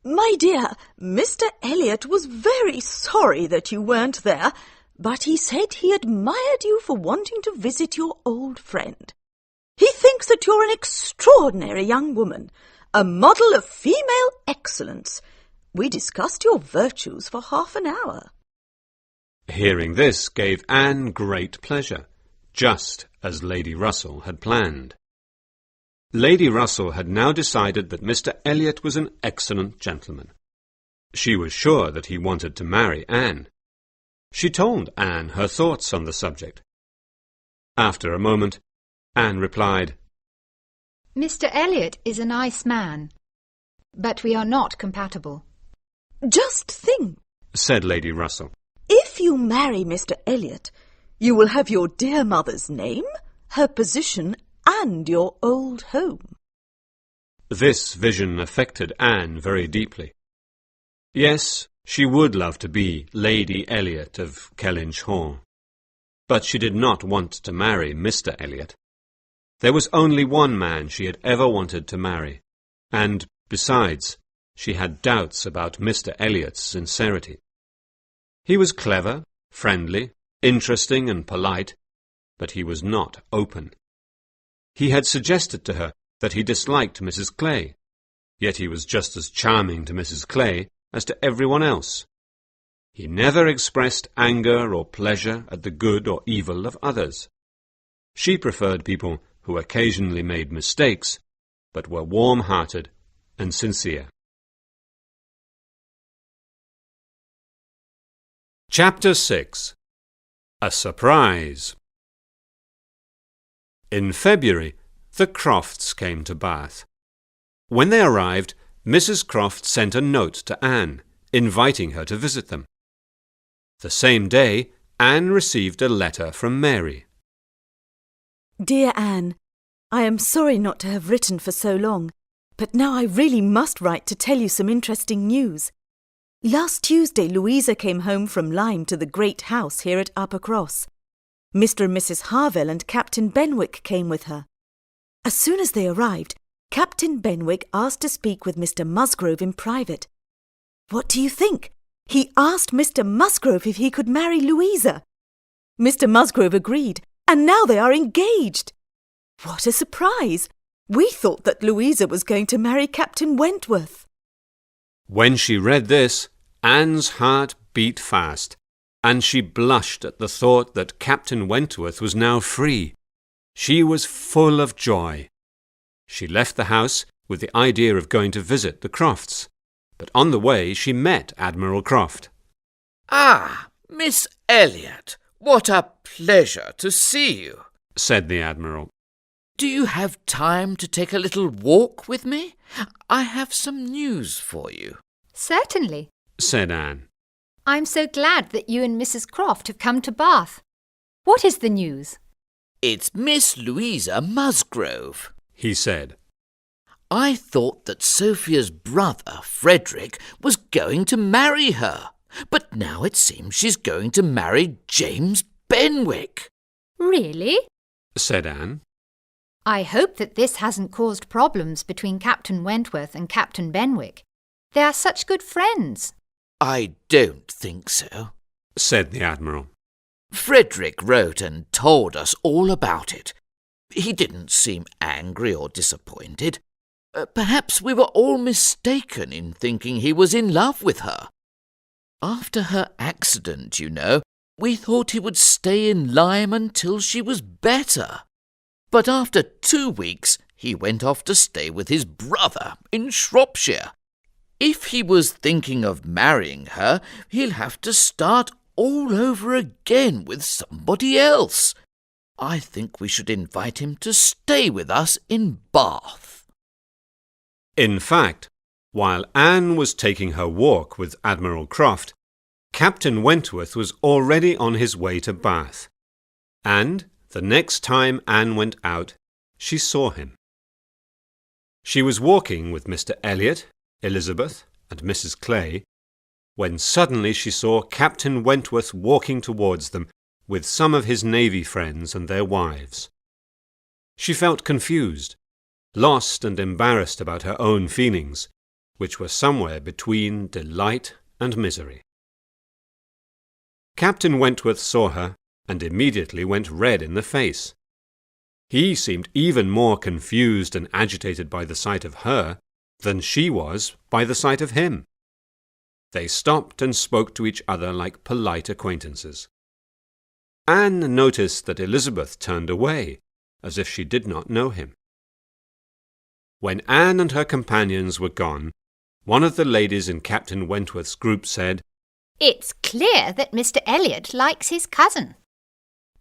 "My dear, Mr. Elliot was very sorry that you weren't there, but he said he admired you for wanting to visit your old friend. He thinks that you're an extraordinary young woman, a model of female excellence. We discussed your virtues for half an hour." Hearing this gave Anne great pleasure, just as Lady Russell had planned. Lady Russell had now decided that Mr. Elliot was an excellent gentleman. She was sure that he wanted to marry Anne. She told Anne her thoughts on the subject. After a moment, Anne replied, Mr. Elliot is a nice man, but we are not compatible. Just think, said Lady Russell. if you marry Mr. Elliot, you will have your dear mother's name, her position, and your old home. This vision affected Anne very deeply. Yes, she would love to be Lady Elliot of Kellynch Hall, but she did not want to marry Mr. Elliot. There was only one man she had ever wanted to marry, and, besides, she had doubts about Mr. Elliot's sincerity. He was clever, friendly, interesting and polite, but he was not open. He had suggested to her that he disliked Mrs. Clay, yet he was just as charming to Mrs. Clay as to everyone else. He never expressed anger or pleasure at the good or evil of others. She preferred people who occasionally made mistakes, but were warm-hearted and sincere. Chapter 6. A Surprise. In February, the Crofts came to Bath. When they arrived, Mrs. Croft sent a note to Anne, inviting her to visit them. The same day, Anne received a letter from Mary. Dear Anne, I am sorry not to have written for so long, but now I really must write to tell you some interesting news. Last Tuesday, Louisa came home from Lyme to the great house here at Upper Cross. Mr. and Mrs. Harville and Captain Benwick came with her. As soon as they arrived, Captain Benwick asked to speak with Mr. Musgrove in private. What do you think? He asked Mr. Musgrove if he could marry Louisa. Mr. Musgrove agreed, and now they are engaged. What a surprise! We thought that Louisa was going to marry Captain Wentworth. When she read this, Anne's heart beat fast, and she blushed at the thought that Captain Wentworth was now free. She was full of joy. She left the house with the idea of going to visit the Crofts, but on the way she met Admiral Croft. "Ah, Miss Elliot, what a pleasure to see you," said the Admiral. "Do you have time to take a little walk with me? I have some news for you." Certainly, said Anne. I'm so glad that you and Mrs. Croft have come to Bath. What is the news? "It's Miss Louisa Musgrove," he said. "I thought that Sophia's brother, Frederic, was going to marry her, but now it seems she's going to marry James Benwick." Really? said Anne. I hope that this hasn't caused problems between Captain Wentworth and Captain Benwick. They are such good friends. "I don't think so," said the Admiral. "Frederic wrote and told us all about it. He didn't seem angry or disappointed. Perhaps we were all mistaken in thinking he was in love with her. After her accident, you know, we thought he would stay in Lyme until she was better. But after 2 weeks, he went off to stay with his brother in Shropshire. If he was thinking of marrying her, he'll have to start all over again with somebody else. I think we should invite him to stay with us in Bath." In fact, while Anne was taking her walk with Admiral Croft, Captain Wentworth was already on his way to Bath, and the next time Anne went out, she saw him. She was walking with Mr. Elliot, Elizabeth, and Mrs. Clay, when suddenly she saw Captain Wentworth walking towards them with some of his navy friends and their wives. She felt confused, lost and embarrassed about her own feelings, which were somewhere between delight and misery. Captain Wentworth saw her and immediately went red in the face. He seemed even more confused and agitated by the sight of her than she was by the sight of him. They stopped and spoke to each other like polite acquaintances. Anne noticed that Elizabeth turned away, as if she did not know him. When Anne and her companions were gone, one of the ladies in Captain Wentworth's group said, It's clear that Mr. Elliot likes his cousin.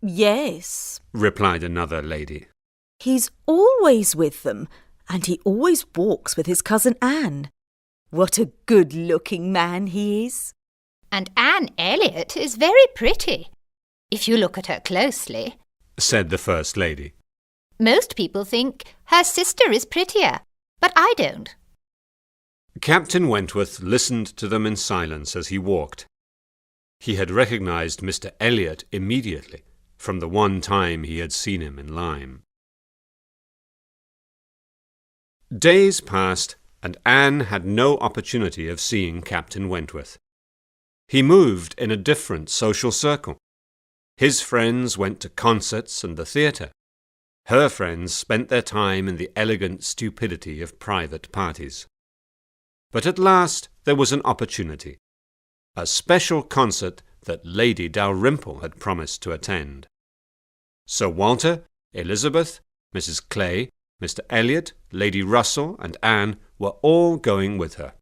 Yes, replied another lady. he's always with them, and he always walks with his cousin Anne. What a good-looking man he is. And Anne Elliot is very pretty, if you look at her closely. Said the First Lady. Most people think her sister is prettier, but I don't. Captain Wentworth listened to them in silence as he walked. He had recognized Mr. Elliot immediately from the one time he had seen him in Lyme. Days passed, and Anne had no opportunity of seeing Captain Wentworth. He moved in a different social circle. His friends went to concerts and the theatre. Her friends spent their time in the elegant stupidity of private parties. But at last there was an opportunity, a special concert that Lady Dalrymple had promised to attend. Sir Walter, Elizabeth, Mrs. Clay, Mr. Elliot, Lady Russell, and Anne were all going with her.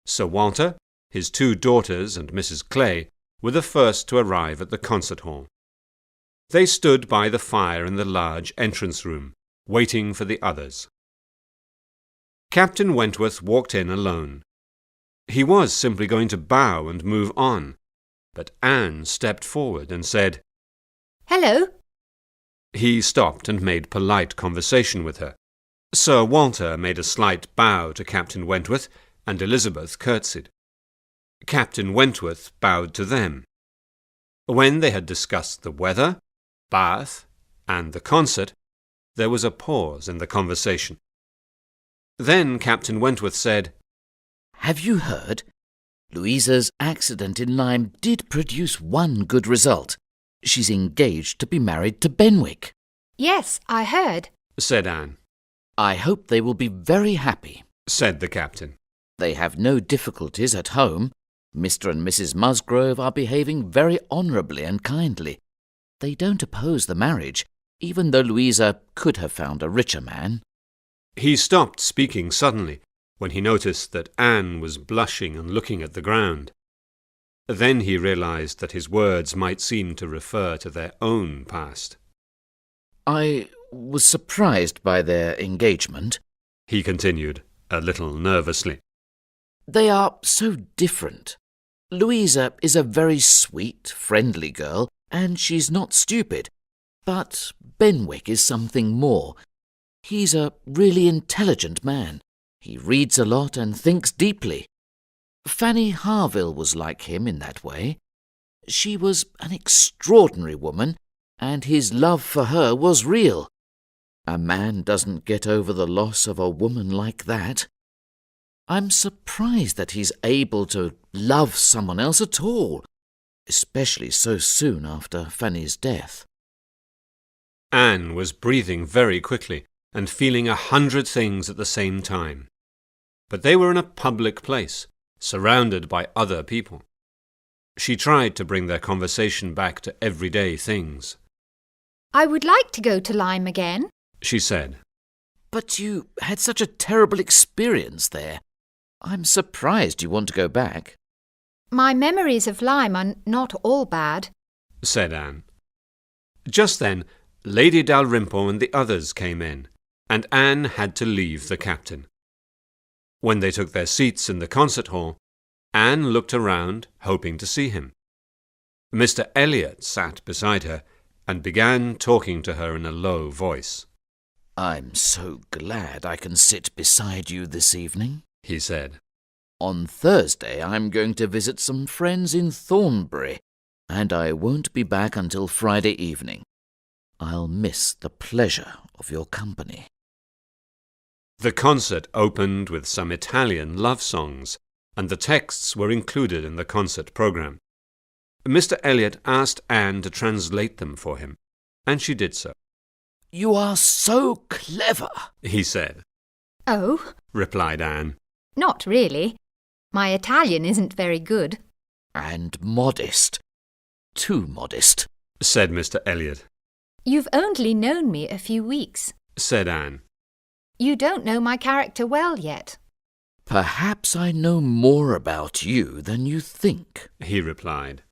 Sir Walter, his two daughters, and Mrs. Clay were the first to arrive at the concert hall. They stood by the fire in the large entrance room, waiting for the others. Captain Wentworth walked in alone. He was simply going to bow and move on, but Anne stepped forward and said, Hello. He stopped and made polite conversation with her. Sir Walter made a slight bow to Captain Wentworth, and Elizabeth curtsied. Captain Wentworth bowed to them. When they had discussed the weather, Bath, and the concert, there was a pause in the conversation. Then Captain Wentworth said, Have you heard? Louisa's accident in Lyme did produce one good result. She's engaged to be married to Benwick. Yes, I heard. said Anne. I hope they will be very happy, said the captain. They have no difficulties at home. Mr. and Mrs. Musgrove are behaving very honourably and kindly. They don't oppose the marriage, even though Louisa could have found a richer man. He stopped speaking suddenly when he noticed that Anne was blushing and looking at the ground. Then he realized that his words might seem to refer to their own past. I was surprised by their engagement, he continued, a little nervously. They are so different. Louisa is a very sweet, friendly girl, and she's not stupid. But Benwick is something more. He's a really intelligent man. He reads a lot and thinks deeply. Fanny Harville was like him in that way. She was an extraordinary woman, and his love for her was real. A man doesn't get over the loss of a woman like that. I'm surprised that he's able to love someone else at all, especially so soon after Fanny's death. Anne was breathing very quickly and feeling 100 things at the same time. But they were in a public place, surrounded by other people. She tried to bring their conversation back to everyday things. I would like to go to Lyme again, she said. But you had such a terrible experience there. I'm surprised you want to go back. My memories of Lyme are not all bad, said Anne. Just then, Lady Dalrymple and the others came in, and Anne had to leave the captain. When they took their seats in the concert hall, Anne looked around, hoping to see him. Mr. Elliot sat beside her and began talking to her in a low voice. I'm so glad I can sit beside you this evening, he said. On Thursday I'm going to visit some friends in Thornbury, and I won't be back until Friday evening. I'll miss the pleasure of your company. The concert opened with some Italian love songs, and the texts were included in the concert program. Mr. Elliot asked Anne to translate them for him, and she did so. You are so clever, he said. Oh, replied Anne. Not really. My Italian isn't very good. And modest. Too modest, said Mr. Elliot. You've only known me a few weeks, said Anne. You don't know my character well yet. "Perhaps I know more about you than you think," he replied.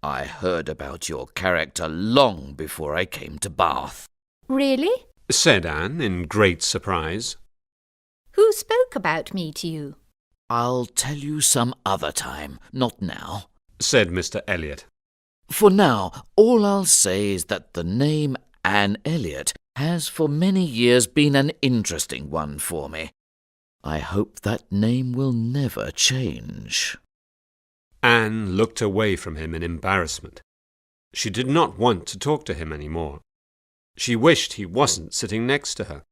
"I heard about your character long before I came to Bath." Really? Said Anne in great surprise. Who spoke about me to you? "I'll tell you some other time, not now. Said Mr. Elliot. For now, all I'll say is that the name Anne Elliot has for many years been an interesting one for me. I hope that name will never change." Anne looked away from him in embarrassment. She did not want to talk to him any more. She wished he wasn't sitting next to her.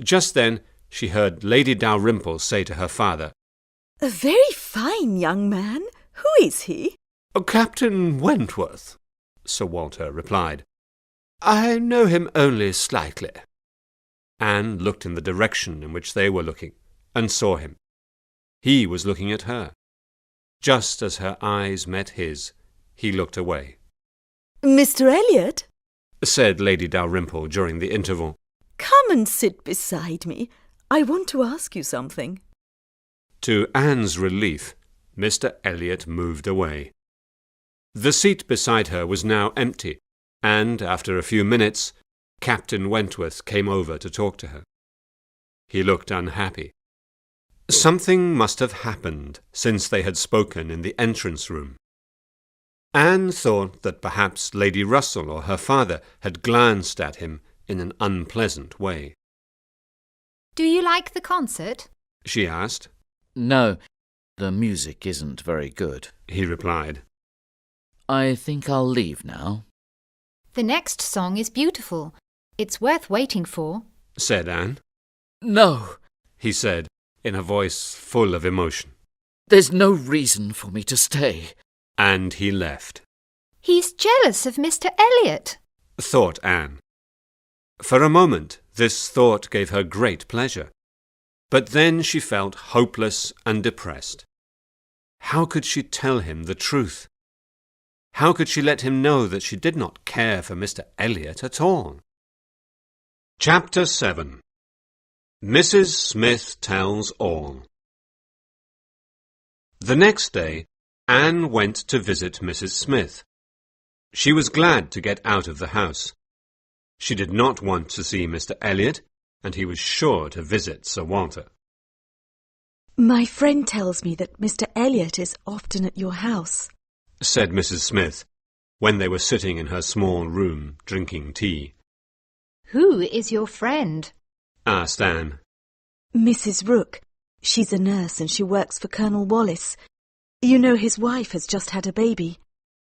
Just then she heard Lady Dalrymple say to her father, "A very fine young man. Who is he?" "Captain Wentworth," Sir Walter replied. "I know him only slightly." Anne looked in the direction in which they were looking, and saw him. He was looking at her. Just as her eyes met his, he looked away. "Mr. Elliot?" said Lady Dalrymple during the interval. "Come and sit beside me. I want to ask you something." To Anne's relief, Mr. Elliot moved away. The seat beside her was now empty, and after a few minutes, Captain Wentworth came over to talk to her. He looked unhappy. Something must have happened since they had spoken in the entrance room. Anne thought that perhaps Lady Russell or her father had glanced at him in an unpleasant way. Do you like the concert? She asked. "No, the music isn't very good," he replied. "I think I'll leave now." The next song is beautiful. It's worth waiting for," said Anne. "No, he said, in a voice full of emotion. there's no reason for me to stay." And he left. He's jealous of Mr. Elliot, thought Anne. For a moment, this thought gave her great pleasure. But then she felt hopeless and depressed. How could she tell him the truth? How could she let him know that she did not care for Mr. Elliot at all? Chapter 7. Mrs. Smith Tells All. The next day, Anne went to visit Mrs. Smith. She was glad to get out of the house. She did not want to see Mr. Elliot, and he was sure to visit Sir Walter. "My friend tells me that Mr. Elliot is often at your house," said Mrs. Smith, when they were sitting in her small room drinking tea. Who is your friend? Asked Anne. "Mrs. Rook. She's a nurse and she works for Colonel Wallis. You know his wife has just had a baby."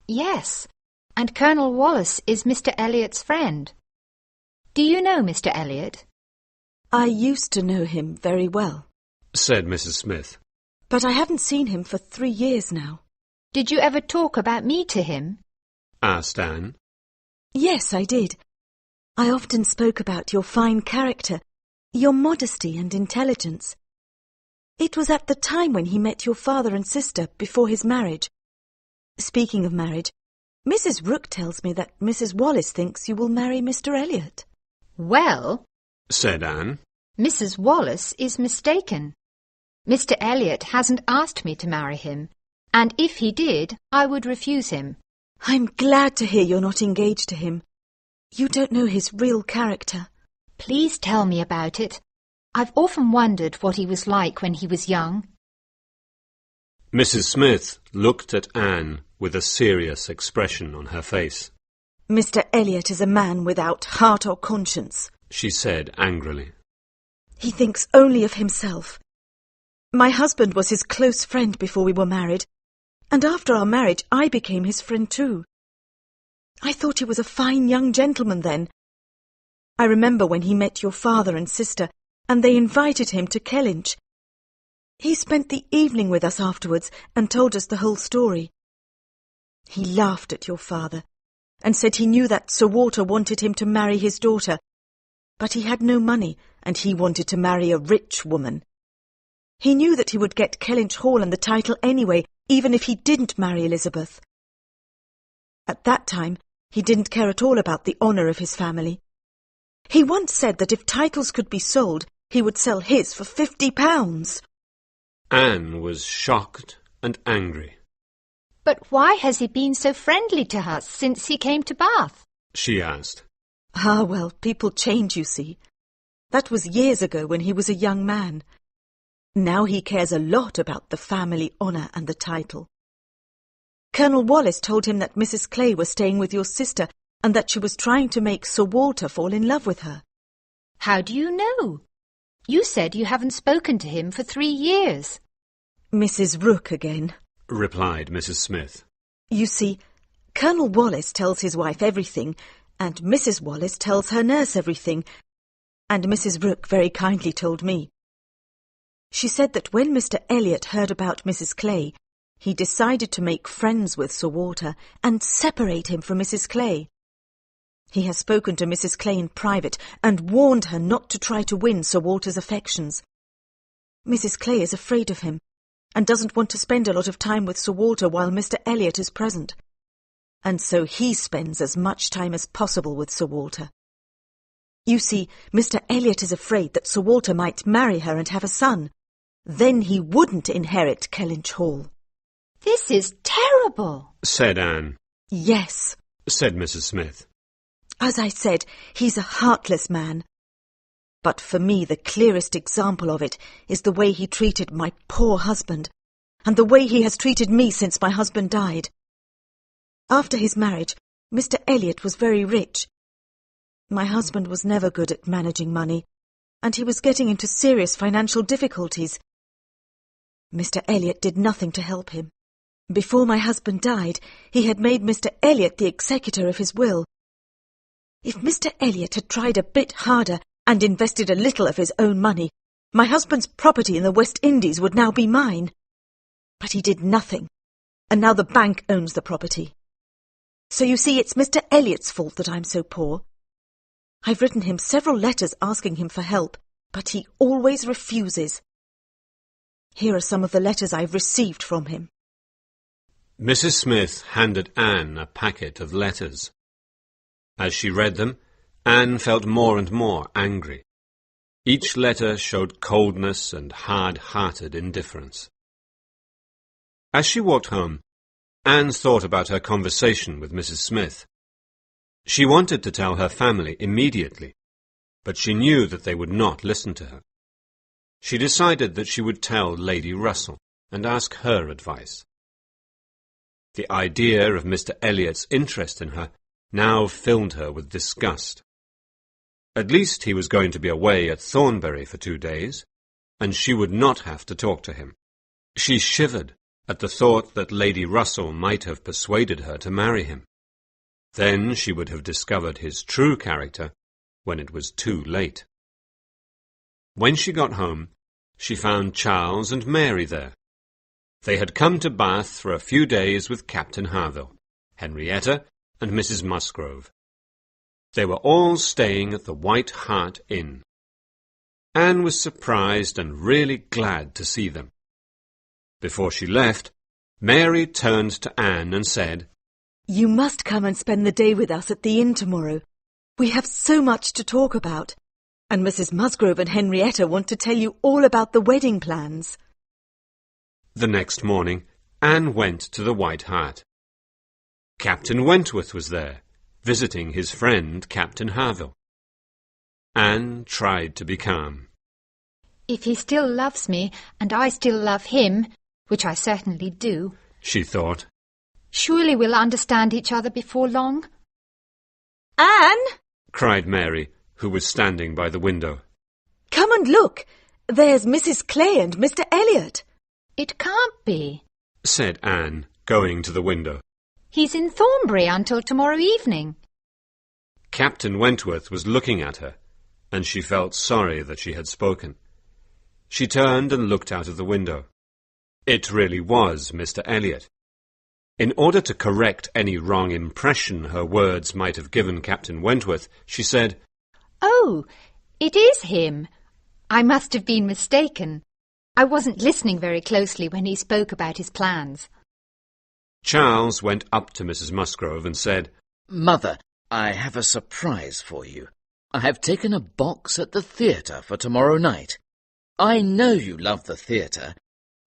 Yes, and Colonel Wallis is Mr. Elliot's friend. Do you know Mr. Elliot? "I used to know him very well, said Mrs. Smith. but I haven't seen him for 3 years now." Did you ever talk about me to him? Asked Anne. "Yes, I did. I often spoke about your fine character, your modesty and intelligence. It was at the time when he met your father and sister before his marriage. Speaking of marriage, Mrs. Rook tells me that Mrs. Wallis thinks you will marry Mr. Elliot." Well, said Anne. Mrs. Wallis is mistaken. Mr. Elliot hasn't asked me to marry him, and if he did, I would refuse him. "I'm glad to hear you're not engaged to him. You don't know his real character." Please tell me about it. I've often wondered what he was like when he was young. Mrs. Smith looked at Anne with a serious expression on her face. "Mr. Elliot is a man without heart or conscience," she said angrily. "He thinks only of himself. My husband was his close friend before we were married, and after our marriage I became his friend too. I thought he was a fine young gentleman then. I remember when he met your father and sister, and they invited him to Kellynch. He spent the evening with us afterwards and told us the whole story. He laughed at your father and said he knew that Sir Walter wanted him to marry his daughter, but he had no money and he wanted to marry a rich woman. He knew that he would get Kellynch Hall and the title anyway, even if he didn't marry Elizabeth. At that time, he didn't care at all about the honour of his family. He once said that if titles could be sold, he would sell his for £50. Anne was shocked and angry. But why has he been so friendly to us since he came to Bath? She asked. Ah, well, people change, you see. That was years ago when he was a young man. Now he cares a lot about the family honour and the title. Colonel Wallis told him that Mrs. Clay was staying with your sister and that she was trying to make Sir Walter fall in love with her. How do you know? You said you haven't spoken to him for 3 years. Mrs. Rook again, replied Mrs. Smith. You see, Colonel Wallis tells his wife everything, and Mrs. Wallis tells her nurse everything, and Mrs. Rook very kindly told me. She said that when Mr. Elliot heard about Mrs. Clay, he decided to make friends with Sir Walter and separate him from Mrs. Clay. He has spoken to Mrs. Clay in private and warned her not to try to win Sir Walter's affections. Mrs. Clay is afraid of him and doesn't want to spend a lot of time with Sir Walter while Mr. Elliot is present. And so he spends as much time as possible with Sir Walter. You see, Mr. Elliot is afraid that Sir Walter might marry her and have a son. Then he wouldn't inherit Kellynch Hall. This is terrible, said Anne. Yes, said Mrs. Smith. As I said, he's a heartless man. But for me the clearest example of it is the way he treated my poor husband, and the way he has treated me since my husband died. After his marriage, Mr. Elliot was very rich. My husband was never good at managing money, and he was getting into serious financial difficulties. Mr. Elliot did nothing to help him. Before my husband died, he had made Mr. Elliot the executor of his will. If Mr. Elliot had tried a bit harder and invested a little of his own money, my husband's property in the West Indies would now be mine. But he did nothing, and now the bank owns the property. So you see, it's Mr. Elliot's fault that I'm so poor. I've written him several letters asking him for help, but he always refuses. Here are some of the letters I've received from him. Mrs. Smith handed Anne a packet of letters. As she read them, Anne felt more and more angry. Each letter showed coldness and hard-hearted indifference. As she walked home, Anne thought about her conversation with Mrs. Smith. She wanted to tell her family immediately, but she knew that they would not listen to her. She decided that she would tell Lady Russell and ask her advice. The idea of Mr. Elliot's interest in her now filled her with disgust. At least he was going to be away at Thornbury for 2 days, and she would not have to talk to him. She shivered at the thought that Lady Russell might have persuaded her to marry him. Then she would have discovered his true character when it was too late. When she got home, she found Charles and Mary there. They had come to Bath for a few days with Captain Harville, Henrietta, and Mrs. Musgrove. They were all staying at the White Hart Inn. Anne was surprised and really glad to see them. Before she left, Mary turned to Anne and said, You must come and spend the day with us at the inn tomorrow. We have so much to talk about, and Mrs. Musgrove and Henrietta want to tell you all about the wedding plans. The next morning, Anne went to the White Hart. Captain Wentworth was there, visiting his friend Captain Harville. Anne tried to be calm. If he still loves me, and I still love him, which I certainly do, she thought, surely we'll understand each other before long. Anne! cried Mary, who was standing by the window. Come and look. There's Mrs. Clay and Mr. Elliot. It can't be, said Anne, going to the window. He's in Thornbury until tomorrow evening. Captain Wentworth was looking at her, and she felt sorry that she had spoken. She turned and looked out of the window. It really was Mr. Elliot. In order to correct any wrong impression her words might have given Captain Wentworth, she said, Oh, it is him. I must have been mistaken. I wasn't listening very closely when he spoke about his plans. Charles went up to Mrs. Musgrove and said, Mother, I have a surprise for you. I have taken a box at the theatre for tomorrow night. I know you love the theatre.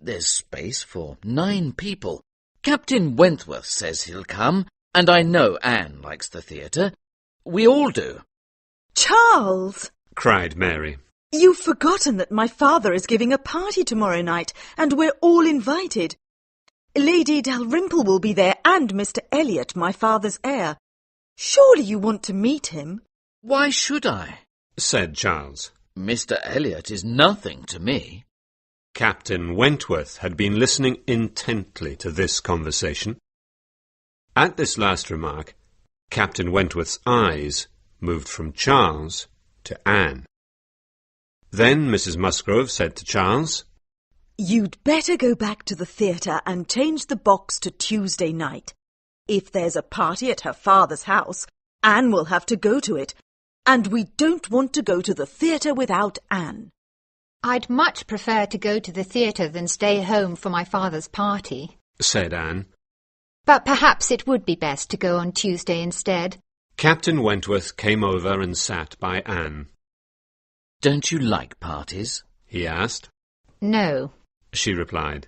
There's space for 9 people. Captain Wentworth says he'll come, and I know Anne likes the theatre. We all do. Charles! cried Mary. You've forgotten that my father is giving a party tomorrow night, and we're all invited. Lady Dalrymple will be there, and Mr. Elliot, my father's heir. Surely you want to meet him? Why should I? Said Charles. Mr. Elliot is nothing to me. Captain Wentworth had been listening intently to this conversation. At this last remark, Captain Wentworth's eyes moved from Charles to Anne. Then Mrs. Musgrove said to Charles, You'd better go back to the theatre and change the box to Tuesday night. If there's a party at her father's house, Anne will have to go to it, and we don't want to go to the theatre without Anne. I'd much prefer to go to the theatre than stay home for my father's party, said Anne. but perhaps it would be best to go on Tuesday instead. Captain Wentworth came over and sat by Anne. Don't you like parties? He asked. No. She replied.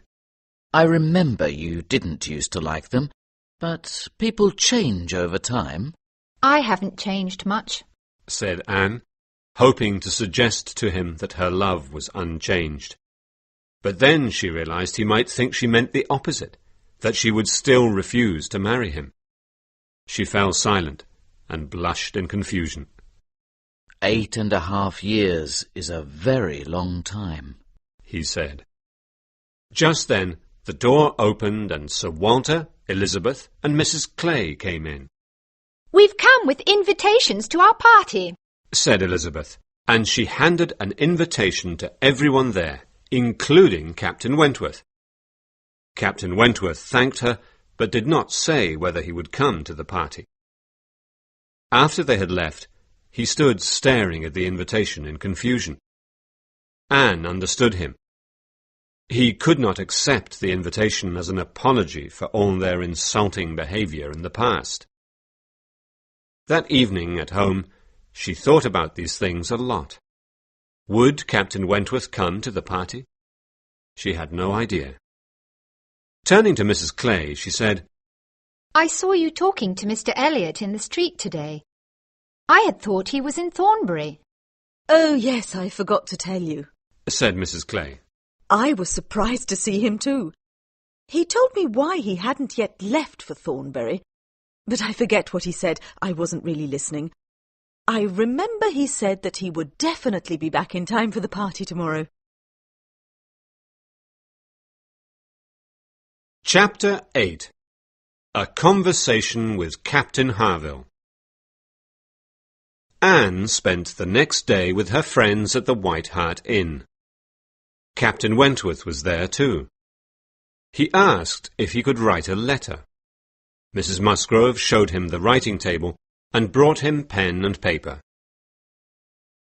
I remember you didn't used to like them, but people change over time. I haven't changed much, said Anne, hoping to suggest to him that her love was unchanged. But then she realized he might think she meant the opposite, that she would still refuse to marry him. She fell silent and blushed in confusion. 8.5 years is a very long time, he said. Just then the door opened and Sir Walter, Elizabeth and Mrs. Clay came in. We've come with invitations to our party, said Elizabeth, and she handed an invitation to everyone there, including Captain Wentworth. Captain Wentworth thanked her, but did not say whether he would come to the party. After they had left, he stood staring at the invitation in confusion. Anne understood him. He could not accept the invitation as an apology for all their insulting behaviour in the past. That evening at home, she thought about these things a lot. Would Captain Wentworth come to the party? She had no idea. Turning to Mrs. Clay, she said, I saw you talking to Mr. Elliot in the street today. I had thought he was in Thornbury. Oh, yes, I forgot to tell you, said Mrs. Clay. I was surprised to see him too. He told me why he hadn't yet left for Thornbury, but I forget what he said. I wasn't really listening. I remember he said that he would definitely be back in time for the party tomorrow. Chapter 8. A Conversation with Captain Harville. Anne spent the next day with her friends at the White Hart Inn. Captain Wentworth was there too. He asked if he could write a letter. Mrs. Musgrove showed him the writing table and brought him pen and paper.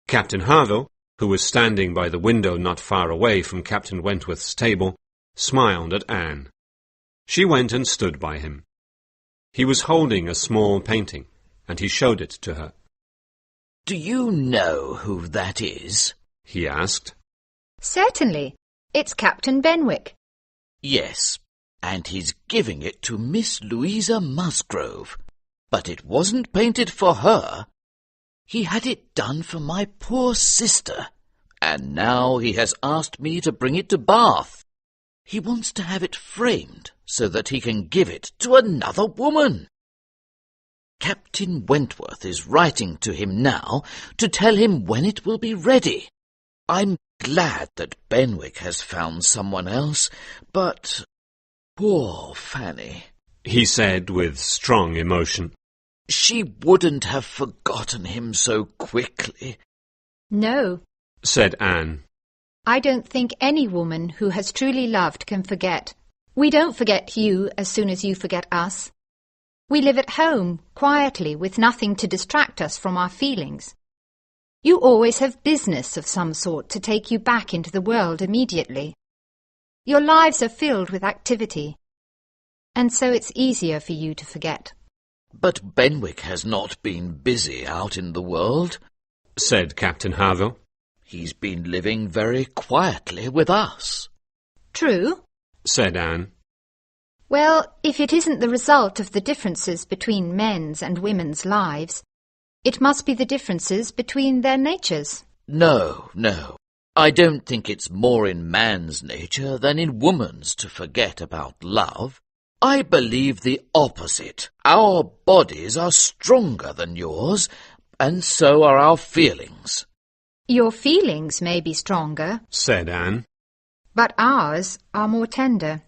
Captain Harville, who was standing by the window not far away from Captain Wentworth's table, smiled at Anne. She went and stood by him. He was holding a small painting, and he showed it to her. Do you know who that is? He asked. Certainly. It's Captain Benwick. Yes, and he's giving it to Miss Louisa Musgrove. But it wasn't painted for her. He had it done for my poor sister, and now he has asked me to bring it to Bath. He wants to have it framed so that he can give it to another woman. Captain Wentworth is writing to him now to tell him when it will be ready. I'm glad that Benwick has found someone else, but poor Fanny, he said with strong emotion. She wouldn't have forgotten him so quickly. No, said Anne. I don't think any woman who has truly loved can forget. We don't forget you as soon as you forget us. We live at home, quietly, with nothing to distract us from our feelings. You always have business of some sort to take you back into the world immediately. Your lives are filled with activity, and so it's easier for you to forget. But Benwick has not been busy out in the world, said Captain Harville. He's been living very quietly with us. True, said Anne. Well, if it isn't the result of the differences between men's and women's lives, it must be the differences between their natures. No, no. I don't think it's more in man's nature than in woman's to forget about love. I believe the opposite. Our bodies are stronger than yours, and so are our feelings. Your feelings may be stronger, said Anne. but ours are more tender.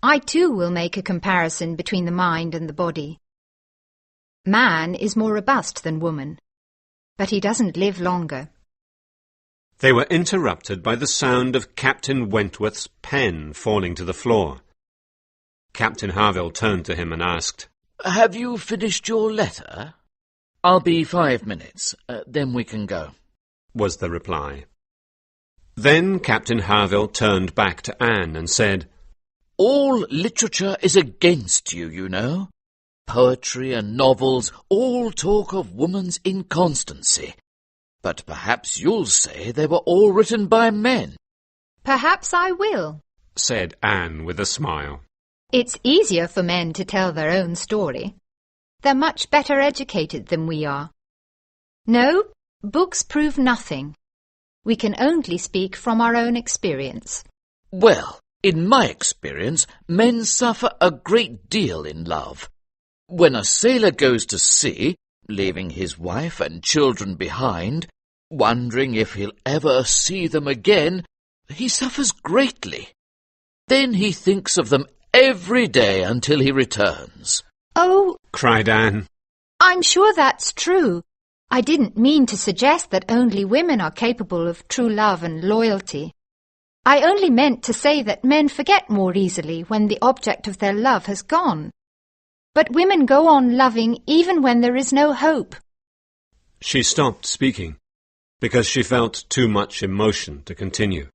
I too will make a comparison between the mind and the body. Man is more robust than woman, but he doesn't live longer. They were interrupted by the sound of Captain Wentworth's pen falling to the floor. Captain Harville turned to him and asked, Have you finished your letter? I'll be 5 minutes, then we can go, was the reply. Then Captain Harville turned back to Anne and said, All literature is against you, you know. Poetry and novels all talk of woman's inconstancy. But perhaps you'll say they were all written by men. Perhaps I will, said Anne with a smile. It's easier for men to tell their own story. They're much better educated than we are. No, books prove nothing. We can only speak from our own experience. Well, in my experience, men suffer a great deal in love. When a sailor goes to sea, leaving his wife and children behind, wondering if he'll ever see them again, he suffers greatly. Then he thinks of them every day until he returns. Oh, cried Anne. I'm sure that's true. I didn't mean to suggest that only women are capable of true love and loyalty. I only meant to say that men forget more easily when the object of their love has gone. But women go on loving even when there is no hope. She stopped speaking because she felt too much emotion to continue.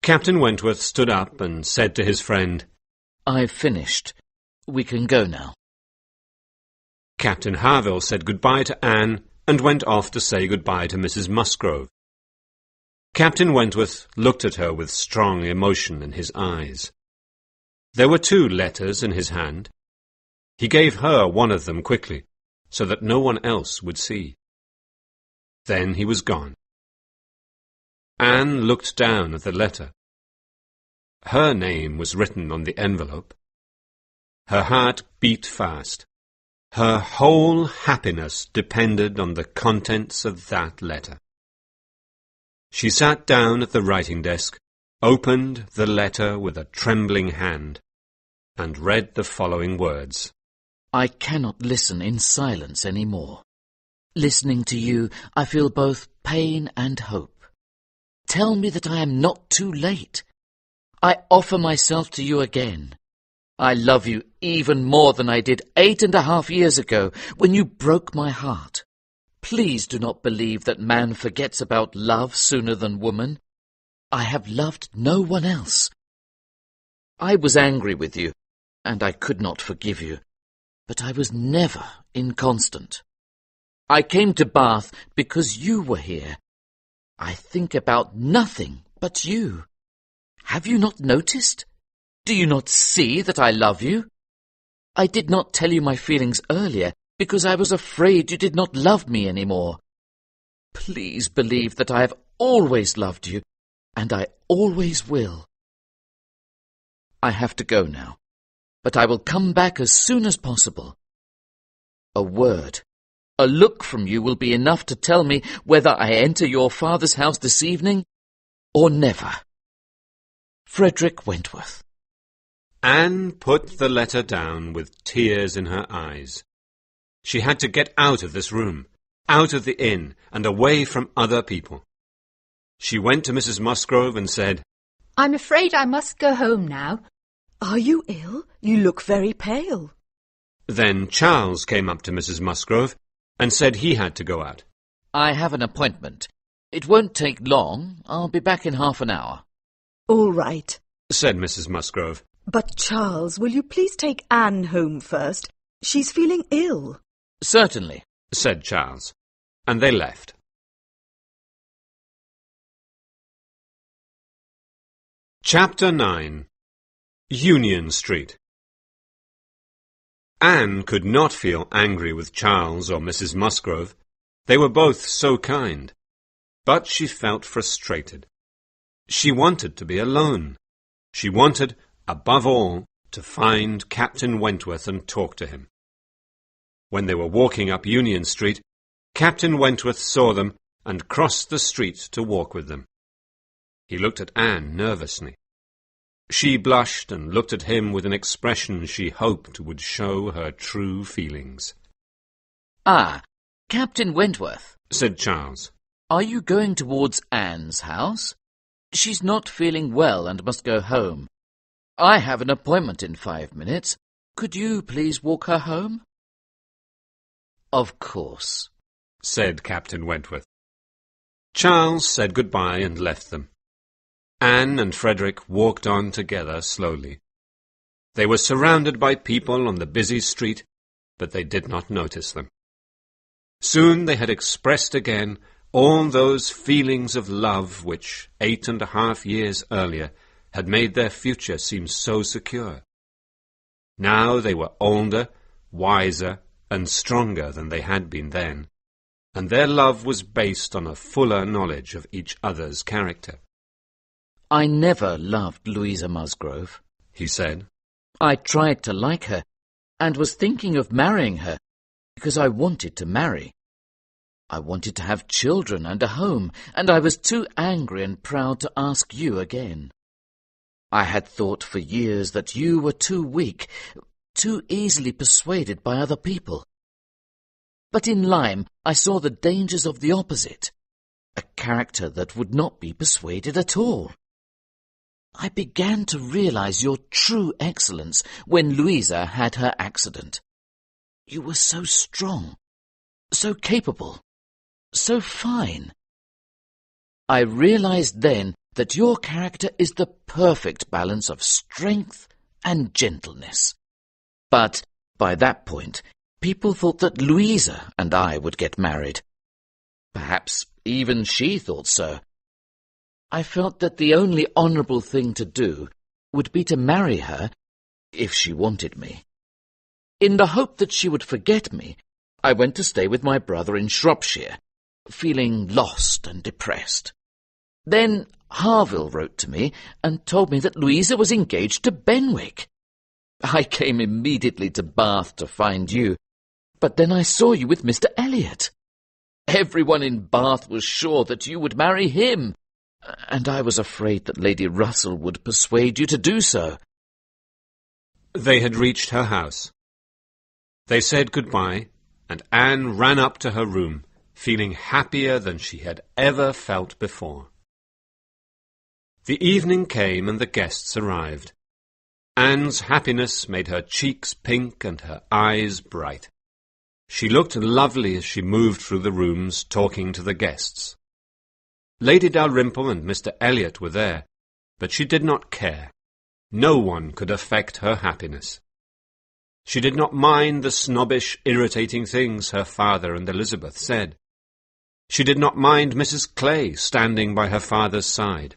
Captain Wentworth stood up and said to his friend, I've finished. We can go now. Captain Harville said goodbye to Anne and went off to say goodbye to Mrs. Musgrove. Captain Wentworth looked at her with strong emotion in his eyes. There were 2 letters in his hand. He gave her one of them quickly, so that no one else would see. Then he was gone. Anne looked down at the letter. Her name was written on the envelope. Her heart beat fast. Her whole happiness depended on the contents of that letter. She sat down at the writing desk, opened the letter with a trembling hand, and read the following words. I cannot listen in silence any more. Listening to you, I feel both pain and hope. Tell me that I am not too late. I offer myself to you again. I love you even more than I did 8.5 years ago, when you broke my heart. Please do not believe that man forgets about love sooner than woman. I have loved no one else. I was angry with you, and I could not forgive you, but I was never inconstant. I came to Bath because you were here. I think about nothing but you. Have you not noticed? Do you not see that I love you? I did not tell you my feelings earlier because I was afraid you did not love me any more. Please believe that I have always loved you, and I always will. I have to go now, but I will come back as soon as possible. A word, a look from you will be enough to tell me whether I enter your father's house this evening or never. Frederick Wentworth. Anne put the letter down with tears in her eyes. She had to get out of this room, out of the inn, and away from other people. She went to Mrs. Musgrove and said, I'm afraid I must go home now. Are you ill? You look very pale. Then Charles came up to Mrs. Musgrove and said he had to go out. I have an appointment. It won't take long. I'll be back in half an hour. All right, said Mrs. Musgrove. But Charles, will you please take Anne home first? She's feeling ill. Certainly, said Charles, and they left. Chapter 9. Union Street. Anne could not feel angry with Charles or Mrs. Musgrove. They were both so kind. But she felt frustrated. She wanted to be alone. She wanted, above all, to find Captain Wentworth and talk to him. When they were walking up Union Street, Captain Wentworth saw them and crossed the street to walk with them. He looked at Anne nervously. She blushed and looked at him with an expression she hoped would show her true feelings. "Ah, Captain Wentworth," said Charles. "are you going towards Anne's house? She's not feeling well and must go home. I have an appointment in 5 minutes. Could you please walk her home?" "Of course," said Captain Wentworth. Charles said goodbye and left them. Anne and Frederic walked on together slowly. They were surrounded by people on the busy street, but they did not notice them. Soon they had expressed again all those feelings of love which, 8.5 years earlier, had made their future seem so secure. Now they were older, wiser, and stronger than they had been then, and their love was based on a fuller knowledge of each other's character. "I never loved Louisa Musgrove," he said. "I tried to like her, and was thinking of marrying her, because I wanted to marry. I wanted to have children and a home, and I was too angry and proud to ask you again. I had thought for years that you were too weak, too easily persuaded by other people. But in Lyme I saw the dangers of the opposite, a character that would not be persuaded at all. I began to realize your true excellence when Louisa had her accident. You were so strong, so capable, so fine. I realized then that your character is the perfect balance of strength and gentleness. But by that point, people thought that Louisa and I would get married. Perhaps even she thought so. I felt that the only honourable thing to do would be to marry her if she wanted me. In the hope that she would forget me, I went to stay with my brother in Shropshire, feeling lost and depressed. Then Harville wrote to me and told me that Louisa was engaged to Benwick. I came immediately to Bath to find you, but then I saw you with Mr. Elliot. Everyone in Bath was sure that you would marry him, and I was afraid that Lady Russell would persuade you to do so." They had reached her house. They said goodbye, and Anne ran up to her room, feeling happier than she had ever felt before. The evening came and the guests arrived. Anne's happiness made her cheeks pink and her eyes bright. She looked lovely as she moved through the rooms, talking to the guests. Lady Dalrymple and Mr. Elliot were there, but she did not care. No one could affect her happiness. She did not mind the snobbish, irritating things her father and Elizabeth said. She did not mind Mrs. Clay standing by her father's side.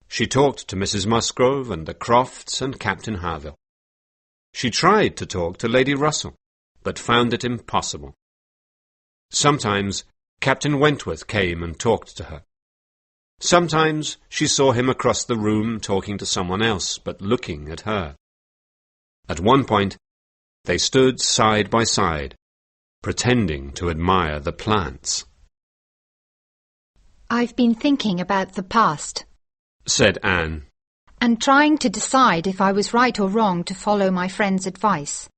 She talked to Mrs. Musgrove and the Crofts and Captain Harville. She tried to talk to Lady Russell, but found it impossible. Sometimes Captain Wentworth came and talked to her. Sometimes she saw him across the room talking to someone else, but looking at her. At one point, they stood side by side, pretending to admire the plants. "I've been thinking about the past," said Anne, "and trying to decide if I was right or wrong to follow my friend's advice.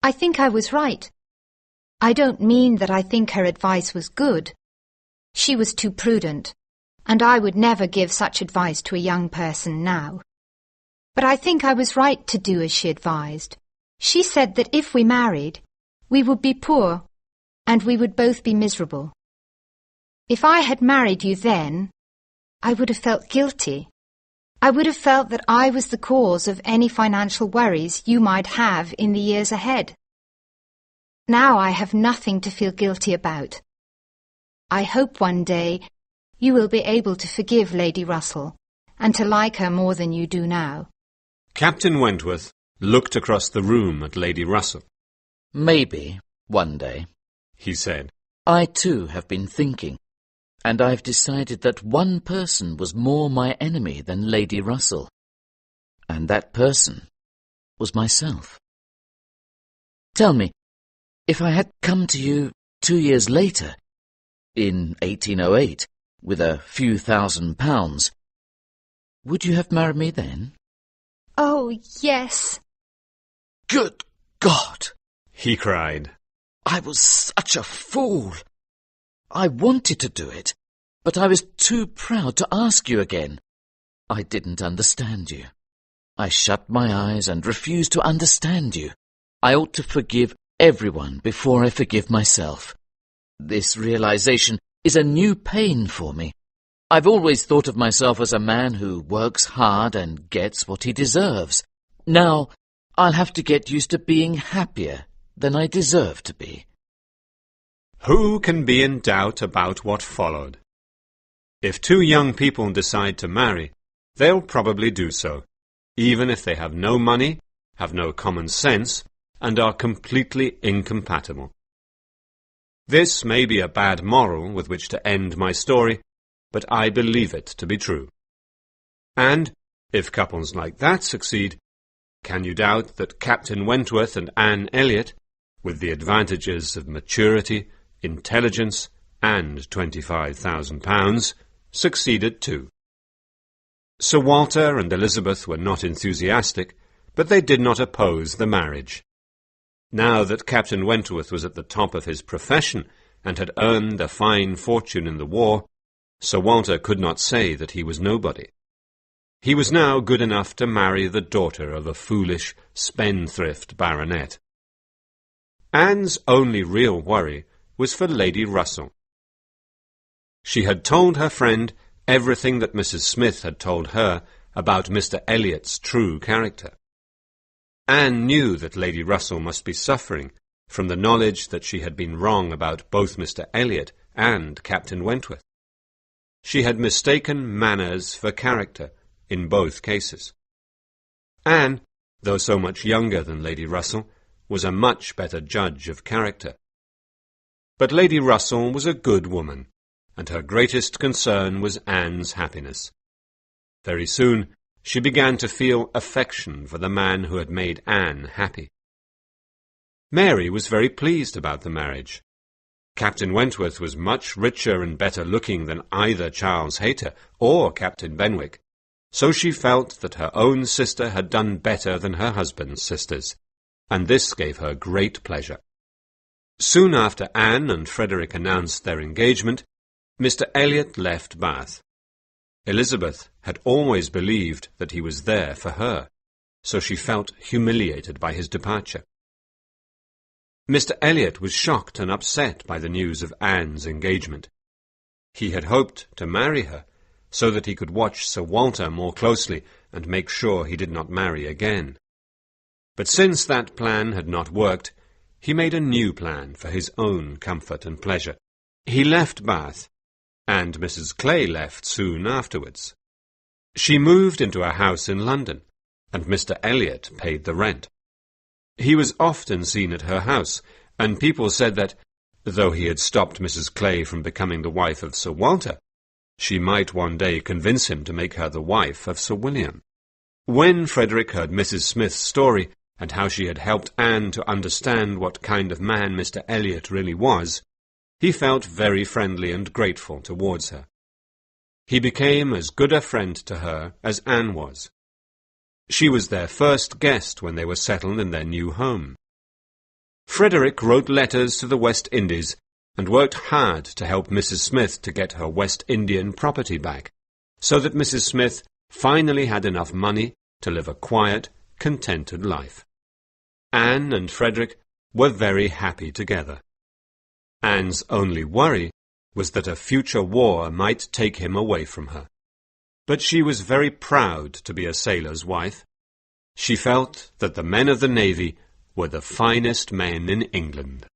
I think I was right. I don't mean that I think her advice was good. She was too prudent, and I would never give such advice to a young person now. But I think I was right to do as she advised. She said that if we married, we would be poor, and we would both be miserable. If I had married you then, I would have felt guilty. I would have felt that I was the cause of any financial worries you might have in the years ahead. Now I have nothing to feel guilty about. I hope one day you will be able to forgive Lady Russell and to like her more than you do now. Captain Wentworth looked across the room at Lady Russell. Maybe, one day, He said. I too have been thinking, and I've decided that one person was more my enemy than Lady Russell, and that person was myself. Tell me, if I had come to you 2 years later, in 1808, with a few £1,000, would you have married me then? Oh, yes. Good God! He cried. I was such a fool. I wanted to do it, but I was too proud to ask you again. I didn't understand you. I shut my eyes and refused to understand you. I ought to forgive everyone before I forgive myself. This realization is a new pain for me. I've always thought of myself as a man who works hard and gets what he deserves. Now, I'll have to get used to being happier than I deserve to be. Who can be in doubt about what followed? If two young people decide to marry, they'll probably do so, even if they have no money, have no common sense, and are completely incompatible. This may be a bad moral with which to end my story, but I believe it to be true. And, if couples like that succeed, can you doubt that Captain Wentworth and Anne Elliot, with the advantages of maturity, intelligence, and £25,000, succeeded too? Sir Walter and Elizabeth were not enthusiastic, but they did not oppose the marriage. Now that Captain Wentworth was at the top of his profession and had earned a fine fortune in the war, Sir Walter could not say that he was nobody. He was now good enough to marry the daughter of a foolish, spendthrift baronet. Anne's only real worry was for Lady Russell. She had told her friend everything that Mrs. Smith had told her about Mr. Elliot's true character. Anne knew that Lady Russell must be suffering from the knowledge that she had been wrong about both Mr. Elliot and Captain Wentworth. She had mistaken manners for character in both cases. Anne, though so much younger than Lady Russell, was a much better judge of character. But Lady Russell was a good woman, and her greatest concern was Anne's happiness. Very soon she began to feel affection for the man who had made Anne happy. Mary was very pleased about the marriage. Captain Wentworth was much richer and better looking than either Charles Hayter or Captain Benwick, so she felt that her own sister had done better than her husband's sisters, and this gave her great pleasure. Soon after Anne and Frederic announced their engagement, Mr. Elliot left Bath. Elizabeth had always believed that he was there for her, so she felt humiliated by his departure. Mr. Elliot was shocked and upset by the news of Anne's engagement. He had hoped to marry her, so that he could watch Sir Walter more closely and make sure he did not marry again. But since that plan had not worked, he made a new plan for his own comfort and pleasure. He left Bath, and Mrs. Clay left soon afterwards. She moved into a house in London, and Mr. Elliot paid the rent. He was often seen at her house, and people said that, though he had stopped Mrs. Clay from becoming the wife of Sir Walter, she might one day convince him to make her the wife of Sir William. When Frederic heard Mrs. Smith's story, and how she had helped Anne to understand what kind of man Mr. Elliot really was, he felt very friendly and grateful towards her. He became as good a friend to her as Anne was. She was their first guest when they were settled in their new home. Frederic wrote letters to the West Indies and worked hard to help Mrs. Smith to get her West Indian property back, so that Mrs. Smith finally had enough money to live a quiet, contented life. Anne and Frederic were very happy together. Anne's only worry was that a future war might take him away from her. But she was very proud to be a sailor's wife. She felt that the men of the Navy were the finest men in England.